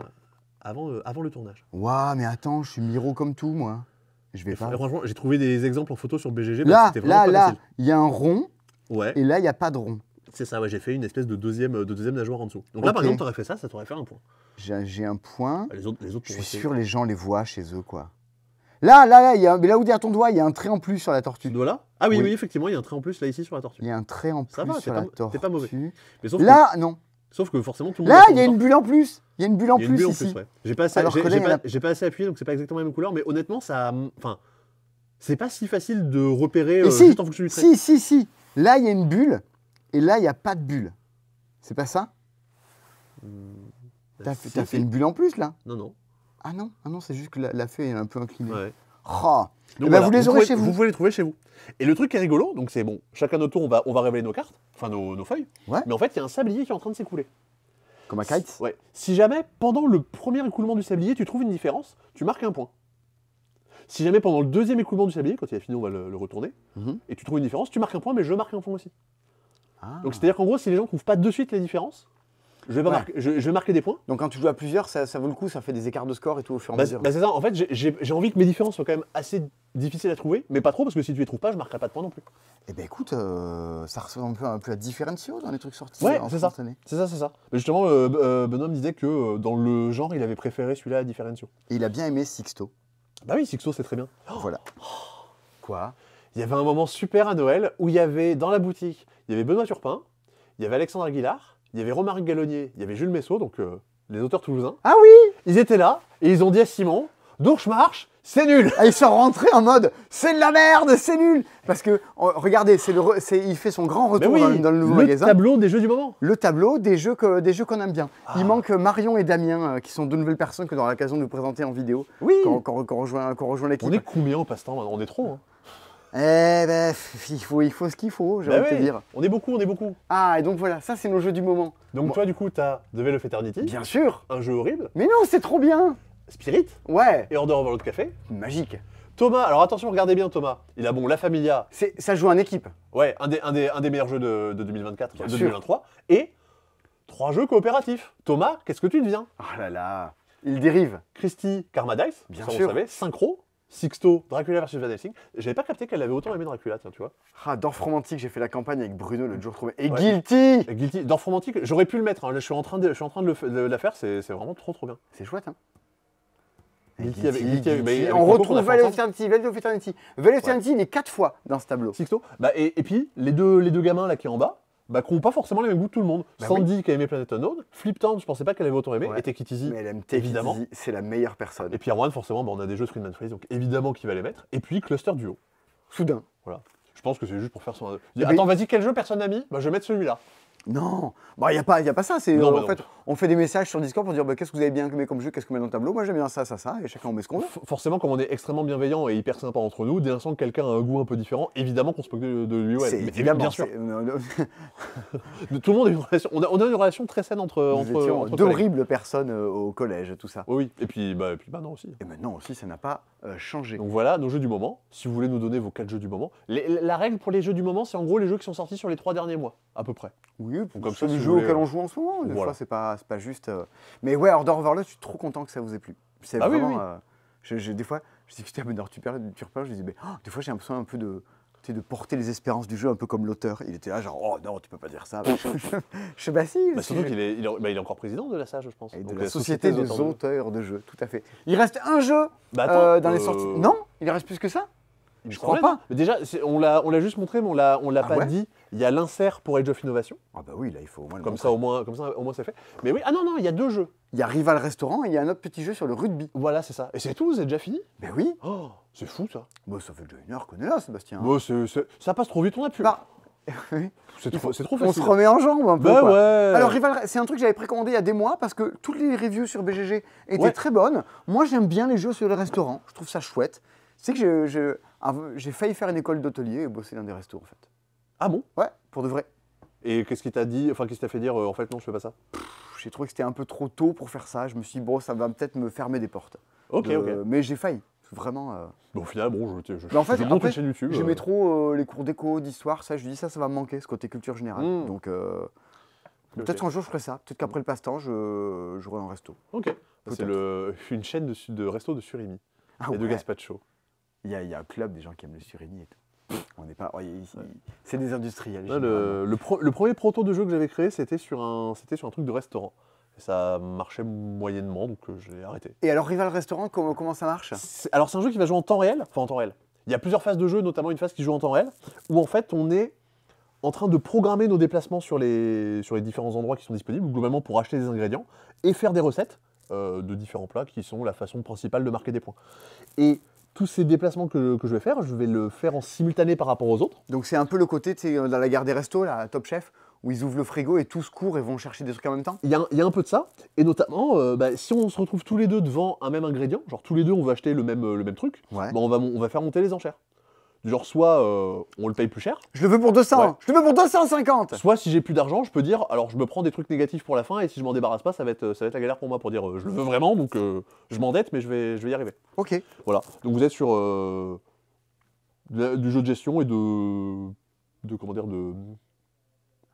avant le tournage. Ouah, mais attends, je suis miro comme tout, moi. Je vais Et pas. franchement, j'ai trouvé des exemples en photo sur BGG. mais Là, c'était vraiment pas facile. il y a un rond, Ouais, et là, il n'y a pas de rond. c'est ça, ouais, j'ai fait une espèce de deuxième nageoire en dessous. Donc là, par Ok. exemple, t'aurais fait ça t'aurait fait un point. J'ai un point. Les autres Je pourraient suis essayer. sûr les gens les voient chez eux, quoi. Là, mais là où derrière ton doigt, il y a un trait en plus sur la tortue. Tu dois là Ah oui, Oui. oui, effectivement, il y a un trait en plus là, ici, sur la tortue. Il y a un trait en Ça plus va, sur t'es la pas- tortue. t'es pas mauvais. Mais sauf, Là, non. sauf que forcément, tout le monde Là, a il y a son une temps. bulle en plus. Il y a une bulle en Il y a une plus bulle en ici. plus, ouais. J'ai pas assez, Alors que là, il y en a- j'ai pas assez appuyé, donc c'est pas exactement la même couleur, mais honnêtement, enfin, c'est pas si facile de repérer Et si, juste en fonction du trait. si. Là, il y a une bulle, et là, il n'y a pas de bulle. C'est pas ça? T'as Si, fait si. une bulle en plus, là? Non, non. Ah non, c'est juste que la feuille est un peu inclinée. Ouais. Oh. Donc Eh ben, vous les aurez chez vous. Vous pouvez les trouver chez vous. Et le truc qui est rigolo, donc c'est bon, chacun notre tour, on va révéler nos cartes, enfin nos feuilles. Ouais. Mais en fait, il y a un sablier qui est en train de s'écouler. Comme un kite? Ouais. Si jamais, pendant le premier écoulement du sablier, tu trouves une différence, tu marques un point. Si jamais, pendant le deuxième écoulement du sablier, quand il a fini, on va le retourner, Mhm. et tu trouves une différence, tu marques un point, mais je marque un point aussi. Ah. Donc c'est-à-dire qu'en gros, si les gens ne trouvent pas de suite les différences, je vais, pas Ouais. marquer, je vais marquer des points. Donc quand tu joues à plusieurs, ça vaut le coup, ça fait des écarts de score et tout au fur et à mesure. Bah, c'est ça, en fait, j'ai envie que mes différences soient quand même assez difficiles à trouver, mais pas trop, parce que si tu les trouves pas, je marquerai pas de points non plus. Eh ben écoute, ça ressemble un peu à Differentio dans les trucs sortis Ouais, en c'est ça. instantané. C'est ça. Mais justement, Benoît me disait que dans le genre, il avait préféré celui-là à Differentio. Et il a bien aimé Sixto. Bah oui, Sixto, c'est très bien. Voilà. Quoi? Il y avait un moment super à Noël où il y avait, dans la boutique, il y avait Benoît Turpin, il y avait Alexandre Aguilar, il y avait Romaric Gallonnier, il y avait Jules Messot, donc les auteurs toulousains. Ah oui! Ils étaient là et ils ont dit à Simon, donc je marche, c'est nul. Ah, ils sont rentrés en mode c'est de la merde, c'est nul! Parce que, regardez, il fait son grand Mais retour oui, dans le nouveau le magasin. tableau des jeux du moment. Le tableau des jeux qu'on aime bien. Ah. Il manque Marion et Damien, qui sont deux nouvelles personnes que dans l'occasion de nous présenter en vidéo, Oui. qu'on rejoint l'équipe. On est combien au passe-temps maintenant? On est trop. Hein. Eh ben, il faut ce qu'il faut, j'ai Bah envie de te oui, dire. on est beaucoup, on est beaucoup. Ah, et donc voilà, ça c'est nos jeux du moment. Donc Bon. toi, du coup, t'as The Veil of Eternity, Bien sûr! un jeu horrible, Mais non, c'est trop bien! Spirit Ouais, et Order of the World Café. magique. Thomas, alors attention, regardez bien Thomas. Il a bon La Familia, Ça joue en équipe. ouais, un des meilleurs jeux de 2024, Bien de sûr. 2023, et 3 jeux coopératifs. Thomas, qu'est-ce que tu deviens? Oh là là, il dérive. Christy, Karma Dice, Bien ça, sûr. vous savez, Synchro, Sixto, Dracula vs Van Helsing. J'avais pas capté qu'elle avait autant aimé Dracula, tiens, tu vois. Ah, Dorf Romantique, j'ai fait la campagne avec Bruno l'autre jour trouvé. Et Ouais. Guilty! Et Guilty, Dorf Romantique, j'aurais pu le mettre, hein. Là, je suis en train de la faire, c'est vraiment trop bien. C'est chouette, hein? Guilty avec- Guilty avec- mais avec On Coco, qu'on a retrouve fait Veil of ensemble. Eternity, Veil of Eternity. Veil of Eternity, il est 4 fois dans ce tableau. Sixto, bah, et puis les deux gamins là qui est en bas, bah, qui n'ont pas forcément les mêmes goûts que tout le monde. Bah Sandy qui a aimé Planet Unknown, Fliptown, je pensais pas qu'elle avait autant aimé, Ouais. et Take It Easy, Mais elle aime évidemment. évidemment. C'est la meilleure personne. Et puis Erwan, forcément, bah, on a des jeux de Friedman Freeze, donc évidemment qu'il va les mettre. Et puis Cluster Duo. Soudain. Voilà. Je pense que c'est juste pour faire son. Mais- Attends, vas-y, quel jeu personne n'a mis? Bah, je vais mettre celui-là. Non, bah y a pas ça. C'est Non, en bah non. fait, on fait des messages sur Discord pour dire bah, qu'est-ce que vous avez bien aimé comme jeu, qu'est-ce qu'on met dans le tableau. Moi j'aime bien ça, et chacun on met ce qu'on veut. Forcément, comme on est extrêmement bienveillant et hyper sympa entre nous, dès l'instant que quelqu'un a un goût un peu différent, évidemment qu'on se moque de lui. Ouais, C'est mais évidemment, bien sûr. c'est- Tout le monde a une relation. On a une relation très saine entre Nous étions entre collègues. d'horribles personnes au collège, tout ça. Oui, oui. Et puis maintenant aussi. Et maintenant aussi, ça n'a pas changé. Donc voilà nos jeux du moment. Si vous voulez nous donner vos 4 jeux du moment. La règle pour les jeux du moment, c'est en gros les jeux qui sont sortis sur les 3 derniers mois, à peu près. Oui, comme comme ça, ça, si le vous jeu voulez, auquel on joue en ce moment. Des voilà. fois, c'est pas juste. Mais ouais, Order Overload, je suis trop content que ça vous ait plu. C'est Ah oui, vraiment. oui. Des fois, je dis que tu repères, je dis, mais, des fois, j'ai l'impression un peu de. Tu sais, de porter les espérances du jeu, un peu comme l'auteur. Il était là, genre, oh non, tu peux pas dire ça. Je sais pas si. Bah, surtout qu'il est, il est encore président de la SAGE, je pense. Et de Donc, la Société des auteurs de jeux, tout à fait. Il reste un jeu Bah, attends, dans les sorties. Non, il reste plus que ça. il me je crois semblait, pas. non. Mais déjà, on l'a juste montré, mais on l'a Ah pas ouais dit. Il y a l'insert pour Age of Innovation. Ah bah oui, là, il faut au moins le Comme montrer. ça, au moins, c'est fait. Mais oui, ah non, il y a 2 jeux. Il y a Rival Restaurant et il y a un autre petit jeu sur le rugby. Voilà, c'est ça. Et c'est tout, c'est déjà fini. Ben oui. Oh, c'est fou ça. Bon, ça fait déjà 1 heure qu'on est là, Sébastien. Bon, ça passe trop vite, on a pu. Bah, C'est trop on facile. se remet en jambe un peu. Bah quoi. ouais. Alors, Rival, c'est un truc que j'avais précommandé il y a des mois parce que toutes les reviews sur BGG étaient Ouais. très bonnes. Moi, j'aime bien les jeux sur les restaurants. Je trouve ça chouette. C'est que j'ai failli faire une école d'hôtelier et bosser dans des restos, en fait. Ah bon? Ouais, pour de vrai. Et qu'est-ce qui t'a dit, enfin, qu'est-ce qui t'a fait dire, en fait, non, je fais pas ça? J'ai trouvé que c'était un peu trop tôt pour faire ça. Je me suis dit, bon, ça va peut-être me fermer des portes. Ok, ok. Mais j'ai failli. Vraiment. Bon, au final, bon, Mais en fait, je monte après, une chaîne YouTube. j'aimais trop les cours d'éco, d'histoire. Ça, je dis, ça va me manquer, ce côté culture générale. Mm. Donc, Ok. peut-être un jour, je ferai ça. Peut-être qu'après le passe-temps, j'aurai un resto. Ok. C'est une chaîne de resto de surimi Ah et de ouais. gazpacho. Il y a un club des gens qui aiment le surimi et tout. On n'est pas. C'est des industriels. Là, généralement. le premier proto de jeu que j'avais créé, c'était sur un truc de restaurant. Et ça marchait moyennement, donc je l'ai arrêté. Et alors, Rival Restaurant, comment ça marche? Alors, c'est un jeu qui va jouer en temps réel. Enfin, en temps réel. Il y a plusieurs phases de jeu, notamment une phase qui joue en temps réel, où en fait, on est en train de programmer nos déplacements sur les différents endroits qui sont disponibles, globalement pour acheter des ingrédients et faire des recettes de différents plats qui sont la façon principale de marquer des points. Et tous ces déplacements que je vais faire, je vais le faire en simultané par rapport aux autres. Donc, c'est un peu le côté, tu sais, dans la gare des restos, là, Top Chef, où ils ouvrent le frigo et tous courent et vont chercher des trucs en même temps. Il y a un peu de ça, et notamment, si on se retrouve tous les deux devant un même ingrédient, genre tous les deux on va acheter le même truc, Ouais. bah, on va faire monter les enchères. Du genre, soit on le paye plus cher, Je le veux pour 200. Ouais. Je le veux pour 250. soit si j'ai plus d'argent, je peux dire, alors je me prends des trucs négatifs pour la fin, et si je m'en débarrasse pas, ça va être la galère pour moi pour dire, je le veux vraiment, donc je m'endette, mais je vais y arriver. Ok. Voilà, donc vous êtes sur du jeu de gestion et comment dire,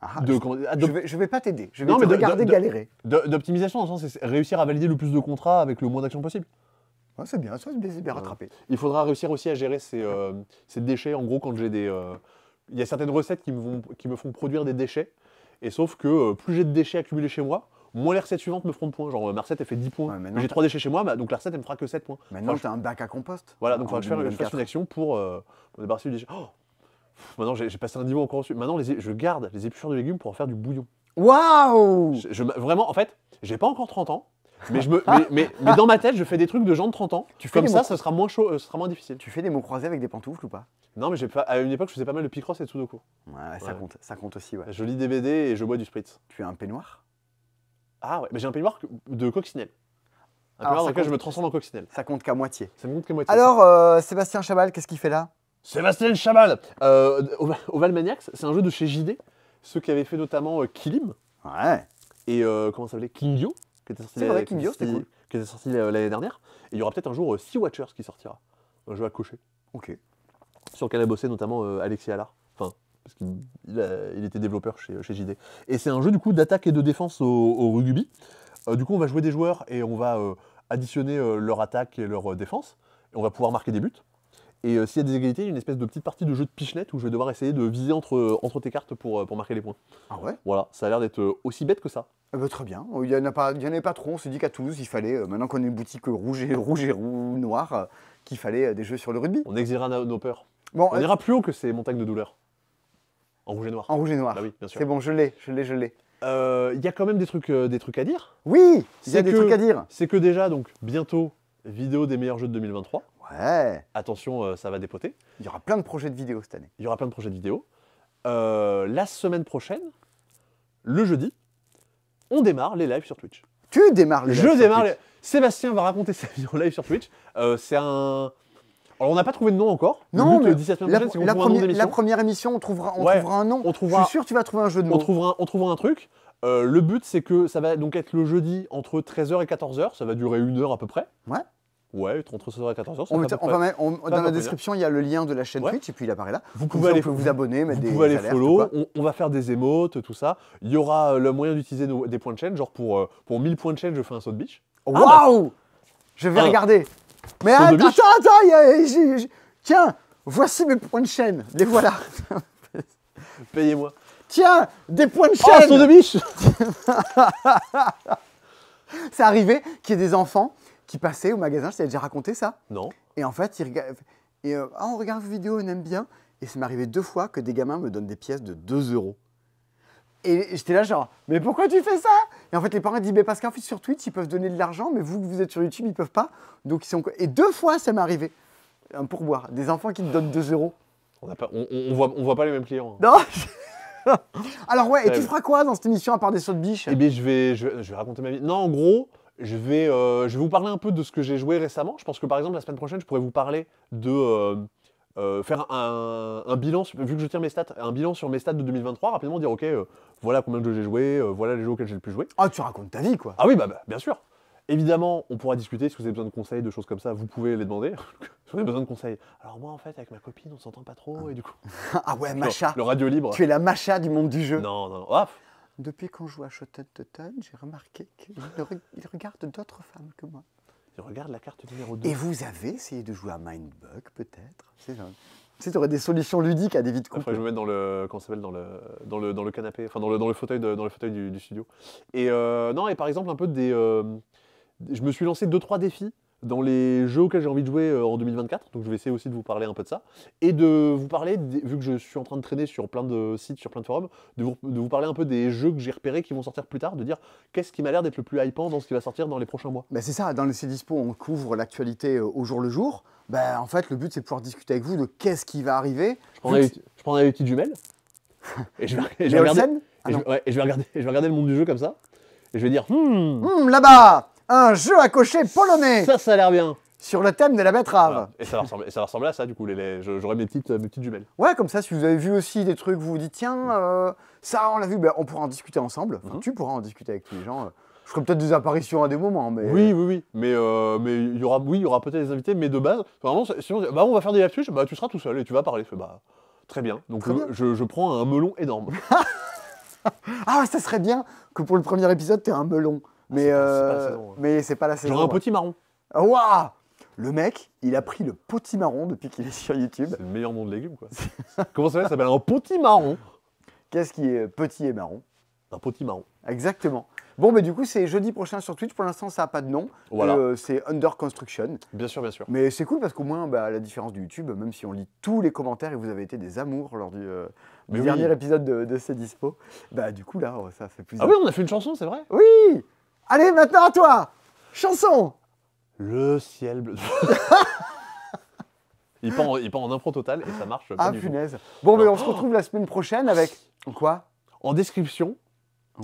Ah, je vais pas t'aider. Je vais Non, te mais regarder galérer. d'optimisation, dans le sens, c'est réussir à valider le plus de contrats avec le moins d'actions possible. Ouais, c'est bien, ça, c'est bien rattrapé. Il faudra réussir aussi à gérer ces déchets. En gros, quand j'ai des... il y a certaines recettes qui me font produire des déchets. Et sauf que plus j'ai de déchets accumulés chez moi, moins les recettes suivantes me feront de points. Genre, ma recette, elle fait 10 points. Ouais, maintenant, Mais j'ai 3 déchets chez moi, donc la recette, elle me fera que 7 points. Maintenant, Enfin, tu as un bac à compost. Voilà, donc il En faudra que je fasse 2024. une action pour me débarrasser du déchet. Oh, maintenant, j'ai passé un niveau encore au-dessus. Maintenant, je garde les épluchures de légumes pour en faire du bouillon. Waouh! Vraiment, en fait, j'ai pas encore 30 ans. Mais, mais dans ma tête, je fais des trucs de gens de 30 ans. Tu fais Comme des ça, mots- ce sera moins chaud, ce sera moins difficile. Tu fais des mots croisés avec des pantoufles ou pas? Non, mais à une époque, je faisais pas mal de Picross et de Sudoku. Ouais, ça compte aussi, ouais. Je lis des BD et je bois du spritz. Tu as un peignoir? Ah ouais, mais j'ai un peignoir de coccinelle. Un Alors, peignoir dans ça lequel je compte- me transforme en coccinelle. Ça compte qu'à moitié. Ça me montre qu'à moitié. Alors, Sébastien Chabal, qu'est-ce qu'il fait là? Sébastien Chabal Oval Maniacs, c'est un jeu de chez JD. Ceux qui avaient fait notamment Kilim Ouais. et comment ça s'appelait Kingyo, qui était sorti C'est vrai, Kingyo, c'était cool. qui était sorti l'année dernière. Et il y aura peut-être un jour Sea Watchers qui sortira. Un jeu à cocher. Ok. Sur lequel a bossé notamment Alexis Allard. Enfin, parce qu'il était développeur chez JD. Et c'est un jeu du coup d'attaque et de défense au rugby. Du coup, on va jouer des joueurs et on va additionner leur attaque et leur défense. Et on va pouvoir marquer des buts. Et s'il y a des égalités, il y a une espèce de petite partie de jeu de pichenette où je vais devoir essayer de viser entre tes cartes pour marquer les points. Ah ouais? Voilà, ça a l'air d'être aussi bête que ça. Très bien. Il n'y en avait pas trop. On s'est dit qu'à Toulouse, il fallait, maintenant qu'on a une boutique rouge et noir, qu'il fallait des jeux sur le rugby. On exilera nos peurs. Bon, On ira plus haut que ces montagnes de douleur. En rouge et noir. En rouge et noir. Bah oui, bien sûr. C'est bon, je l'ai. Il y a quand même des trucs à dire. Oui, il y a C'est des que- trucs à dire. C'est que déjà, donc, bientôt, vidéo des meilleurs jeux de 2023. Ouais. Attention, ça va dépoter. Il y aura plein de projets de vidéos cette année. Il y aura plein de projets de vidéos. La semaine prochaine, le jeudi, on démarre les lives sur Twitch. Tu démarres le live Je sur démarre Twitch. les... Sébastien va raconter sa vie en live sur Twitch. C'est un... Alors, on n'a pas trouvé de nom encore. Non, le mais but d'ici la semaine prochaine, c'est qu'on trouve un nom la d'émission. première émission, on trouvera Ouais, un nom. on trouvera- Je suis sûr que tu vas trouver un jeu de mots. On trouvera un truc. Le but, c'est que ça va donc être le jeudi entre 13h et 14h. Ça va durer 1 heure à peu près. Ouais. Ouais, entre 13h et 14h. On met- on va mettre- on- va dans la pas description, il y a le lien de la chaîne Ouais. Twitch et puis il apparaît là. Vous Comme pouvez ça, aller on peut vous abonner, mettre Vous des pouvez aller alertes, follow, quoi. on va faire des émotes, tout ça. Il y aura le moyen d'utiliser des points de chaîne, genre pour 1000 points de chaîne, je fais un saut de biche. Waouh! Je vais Un. regarder. Mais Saut de attends, biche. tiens, voici mes points de chaîne. Les voilà. Payez-moi. Tiens, des points de Oh, chaîne. saut de biche. C'est arrivé qu'il y ait des enfants qui passaient au magasin, je t'avais déjà raconté ça. Non. Et en fait, ils regardent, on regarde vos vidéos, on aime bien. Et ça m'est arrivé 2 fois que des gamins me donnent des pièces de 2 €. Et j'étais là genre, mais pourquoi tu fais ça? Et en fait, les parents disent, mais parce qu'en fait, sur Twitch, ils peuvent donner de l'argent, mais vous, que vous êtes sur YouTube, ils peuvent pas. Donc, Et 2 fois, ça m'est arrivé. Un pourboire. Des enfants qui te donnent 2 €. On voit pas les mêmes clients. Non. Alors ouais, et tu Ouais. feras quoi dans cette émission à part des sauts de biche? Eh bien, je vais raconter ma vie. Non, en gros, je vais vous parler un peu de ce que j'ai joué récemment. Je pense que par exemple, la semaine prochaine, je pourrais vous parler de faire un bilan, vu que je tiens mes stats, un bilan sur mes stats de 2023, rapidement dire, ok, voilà combien de jeux j'ai joué, voilà les jeux auxquels j'ai le plus joué. Ah, tu racontes ta vie, quoi. Ah oui, bah, bien sûr. Évidemment, on pourra discuter, si vous avez besoin de conseils, de choses comme ça, vous pouvez les demander. Si vous avez besoin de conseils. Alors moi, en fait, avec ma copine, on s'entend pas trop, et du coup... Ah ouais, Macha. Le radio libre. Tu es la Macha du monde du jeu. Non, non, ah, Depuis qu'on joue à Shoten Totten, j'ai remarqué qu'il regarde d'autres femmes que moi. je regarde la carte numéro 2. Et vous avez essayé de jouer à Mindbug, peut-être? Tu sais, tu aurais des solutions ludiques à des vies de Après, couple. je me mets dans le, comment ça s'appelle, dans le canapé, enfin dans le fauteuil, dans le fauteuil du studio. Et non, et par exemple un peu je me suis lancé 2-3 défis dans les jeux auxquels j'ai envie de jouer en 2024. Donc je vais essayer aussi de vous parler un peu de ça et de vous parler, vu que je suis en train de traîner sur plein de sites, sur plein de forums, de vous parler un peu des jeux que j'ai repérés qui vont sortir plus tard, de dire qu'est-ce qui m'a l'air d'être le plus hypant dans ce qui va sortir dans les prochains mois. Ben c'est ça, dans le C'est Dispo, on couvre l'actualité au jour le jour. Ben, en fait, le but, c'est de pouvoir discuter avec vous de qu'est-ce qui va arriver. Je prendrai les petites jumelles et je vais Les regarder. Olsen Ah non. Et je vais regarder le monde du jeu comme ça. Et je vais dire, Là-bas, un jeu à cocher polonais ça a l'air bien. sur le thème de la betterave. Voilà. Et ça va ressembler à ça, du coup, j'aurai mes petites jumelles. Ouais, comme ça, si vous avez vu aussi des trucs, vous vous dites, tiens, ça, on l'a vu, ben, on pourra en discuter ensemble. Enfin, tu pourras en discuter avec tous les gens. Je ferai peut-être des apparitions à des moments, mais... Oui. Mais il y aura peut-être des invités, mais de base, vraiment, sinon, bah, on va faire des live Twitch, bah, tu seras tout seul et tu vas parler. Je fais, bah, très bien. Donc, Très bien. je prends un melon énorme. Ah, ça serait bien que pour le premier épisode, t'aies un melon. Mais c'est pas la saison, hein. mais c'est pas la saison. J'aurai un ouais. petit marron. Waouh! Le mec, il a pris le potimarron depuis qu'il est sur YouTube. C'est le meilleur nom de légumes, quoi. Comment ça s'appelle un potimarron? Qu'est-ce qui est petit et marron? Un potimarron. Exactement. Bon, mais du coup, c'est jeudi prochain sur Twitch. Pour l'instant, ça n'a pas de nom. Voilà. C'est Under Construction. Bien sûr, bien sûr. Mais c'est cool parce qu'au moins, bah, à la différence du YouTube, même si on lit tous les commentaires et vous avez été des amours lors du Mais oui. dernier épisode de C'est Dispo, bah du coup là, ça fait plus. Ah oui, on a fait une chanson, c'est vrai? Oui. Allez, maintenant à toi. Chanson. Le ciel bleu. il part en impro total et ça marche pas Ah du tout. punaise. Bon, mais Non. on se retrouve la semaine prochaine avec quoi? En description,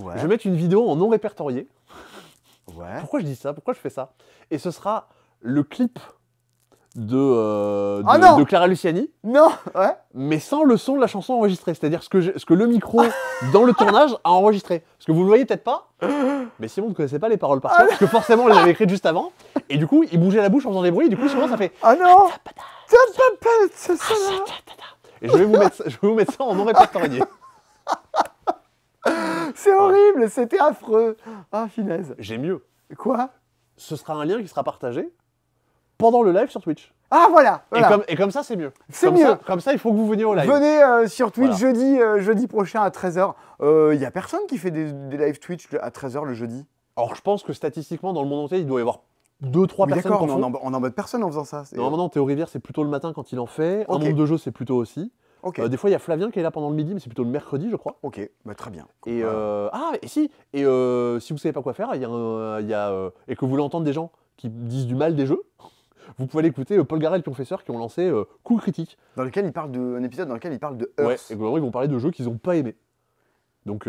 Ouais. je vais mettre une vidéo en non répertorié. Ouais. Pourquoi je dis ça? Pourquoi je fais ça? Et ce sera le clip de Ah non. Clara Luciani, Non. Ouais. mais sans le son de la chanson enregistrée. C'est-à-dire ce que le micro, dans le tournage, a enregistré. Parce que vous le voyez peut-être pas, mais Simon ne connaissait pas les paroles par cœur, parce que forcément, on les avait écrites juste avant. Et du coup, il bougeait la bouche en faisant des bruits, et du coup, souvent, ça fait... Ah non. C'est ça là. Et je vais vous mettre ça en non répertorié. C'est horrible. C'était affreux. Ah finaise. J'ai mieux. Quoi? Ce sera un lien qui sera partagé pendant le live sur Twitch. Ah voilà. Voilà. Et comme ça, c'est mieux. C'est Comme mieux. ça- comme ça, il faut que vous veniez au live. Venez sur Twitch Voilà. jeudi prochain à 13h. Il n'y a personne qui fait des live Twitch à 13h le jeudi. Alors, je pense que statistiquement, dans le monde entier, il doit y avoir 2-3 Oui, personnes d'accord, qui en mais font. on embête personne en faisant ça. Normalement, Théo Rivière, c'est plutôt le matin quand il en fait. Ok. Un monde de jeu, c'est plutôt aussi. Ok. Des fois, il y a Flavien qui est là pendant le midi, mais c'est plutôt le mercredi, je crois. Ok, bah, très bien. Et si vous savez pas quoi faire, et que vous voulez entendre des gens qui disent du mal des jeux, vous pouvez aller écouter Paul Garel, Confesseur, qui ont lancé Coup Critique. Dans lequel il parle un épisode dans lequel il parle de Ouais, Earth. et globalement, ils vont parler de jeux qu'ils ont pas aimés. Donc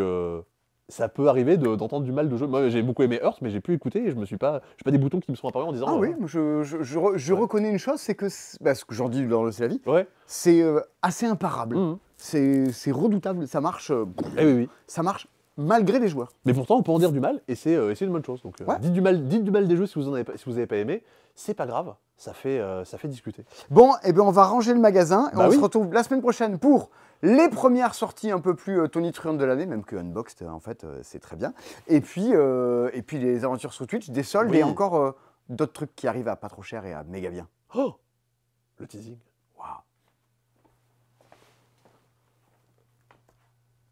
ça peut arriver d'entendre du mal de jeux. Moi, j'ai beaucoup aimé Earth, mais j'ai pu écouter et j'ai pas des boutons qui me sont apparus en disant. Ah oui, je reconnais une chose, c'est que, ce que j'en dis dans C'est la vie, Ouais. c'est assez imparable. Mmh. C'est redoutable, ça marche. Eh oui. Ça marche malgré les joueurs. Mais pourtant, on peut en dire du mal et c'est une bonne chose. Donc Ouais. dites du mal des jeux si vous avez pas aimé. C'est pas grave, ça fait discuter. Bon, et bien on va ranger le magasin et Bah on oui. se retrouve la semaine prochaine pour les premières sorties un peu plus tonitruantes de l'année, même que Unboxed, en fait, c'est très bien. Et puis les aventures sur Twitch, des soldes Oui. et encore d'autres trucs qui arrivent à pas trop cher et à méga bien. Oh, le teasing.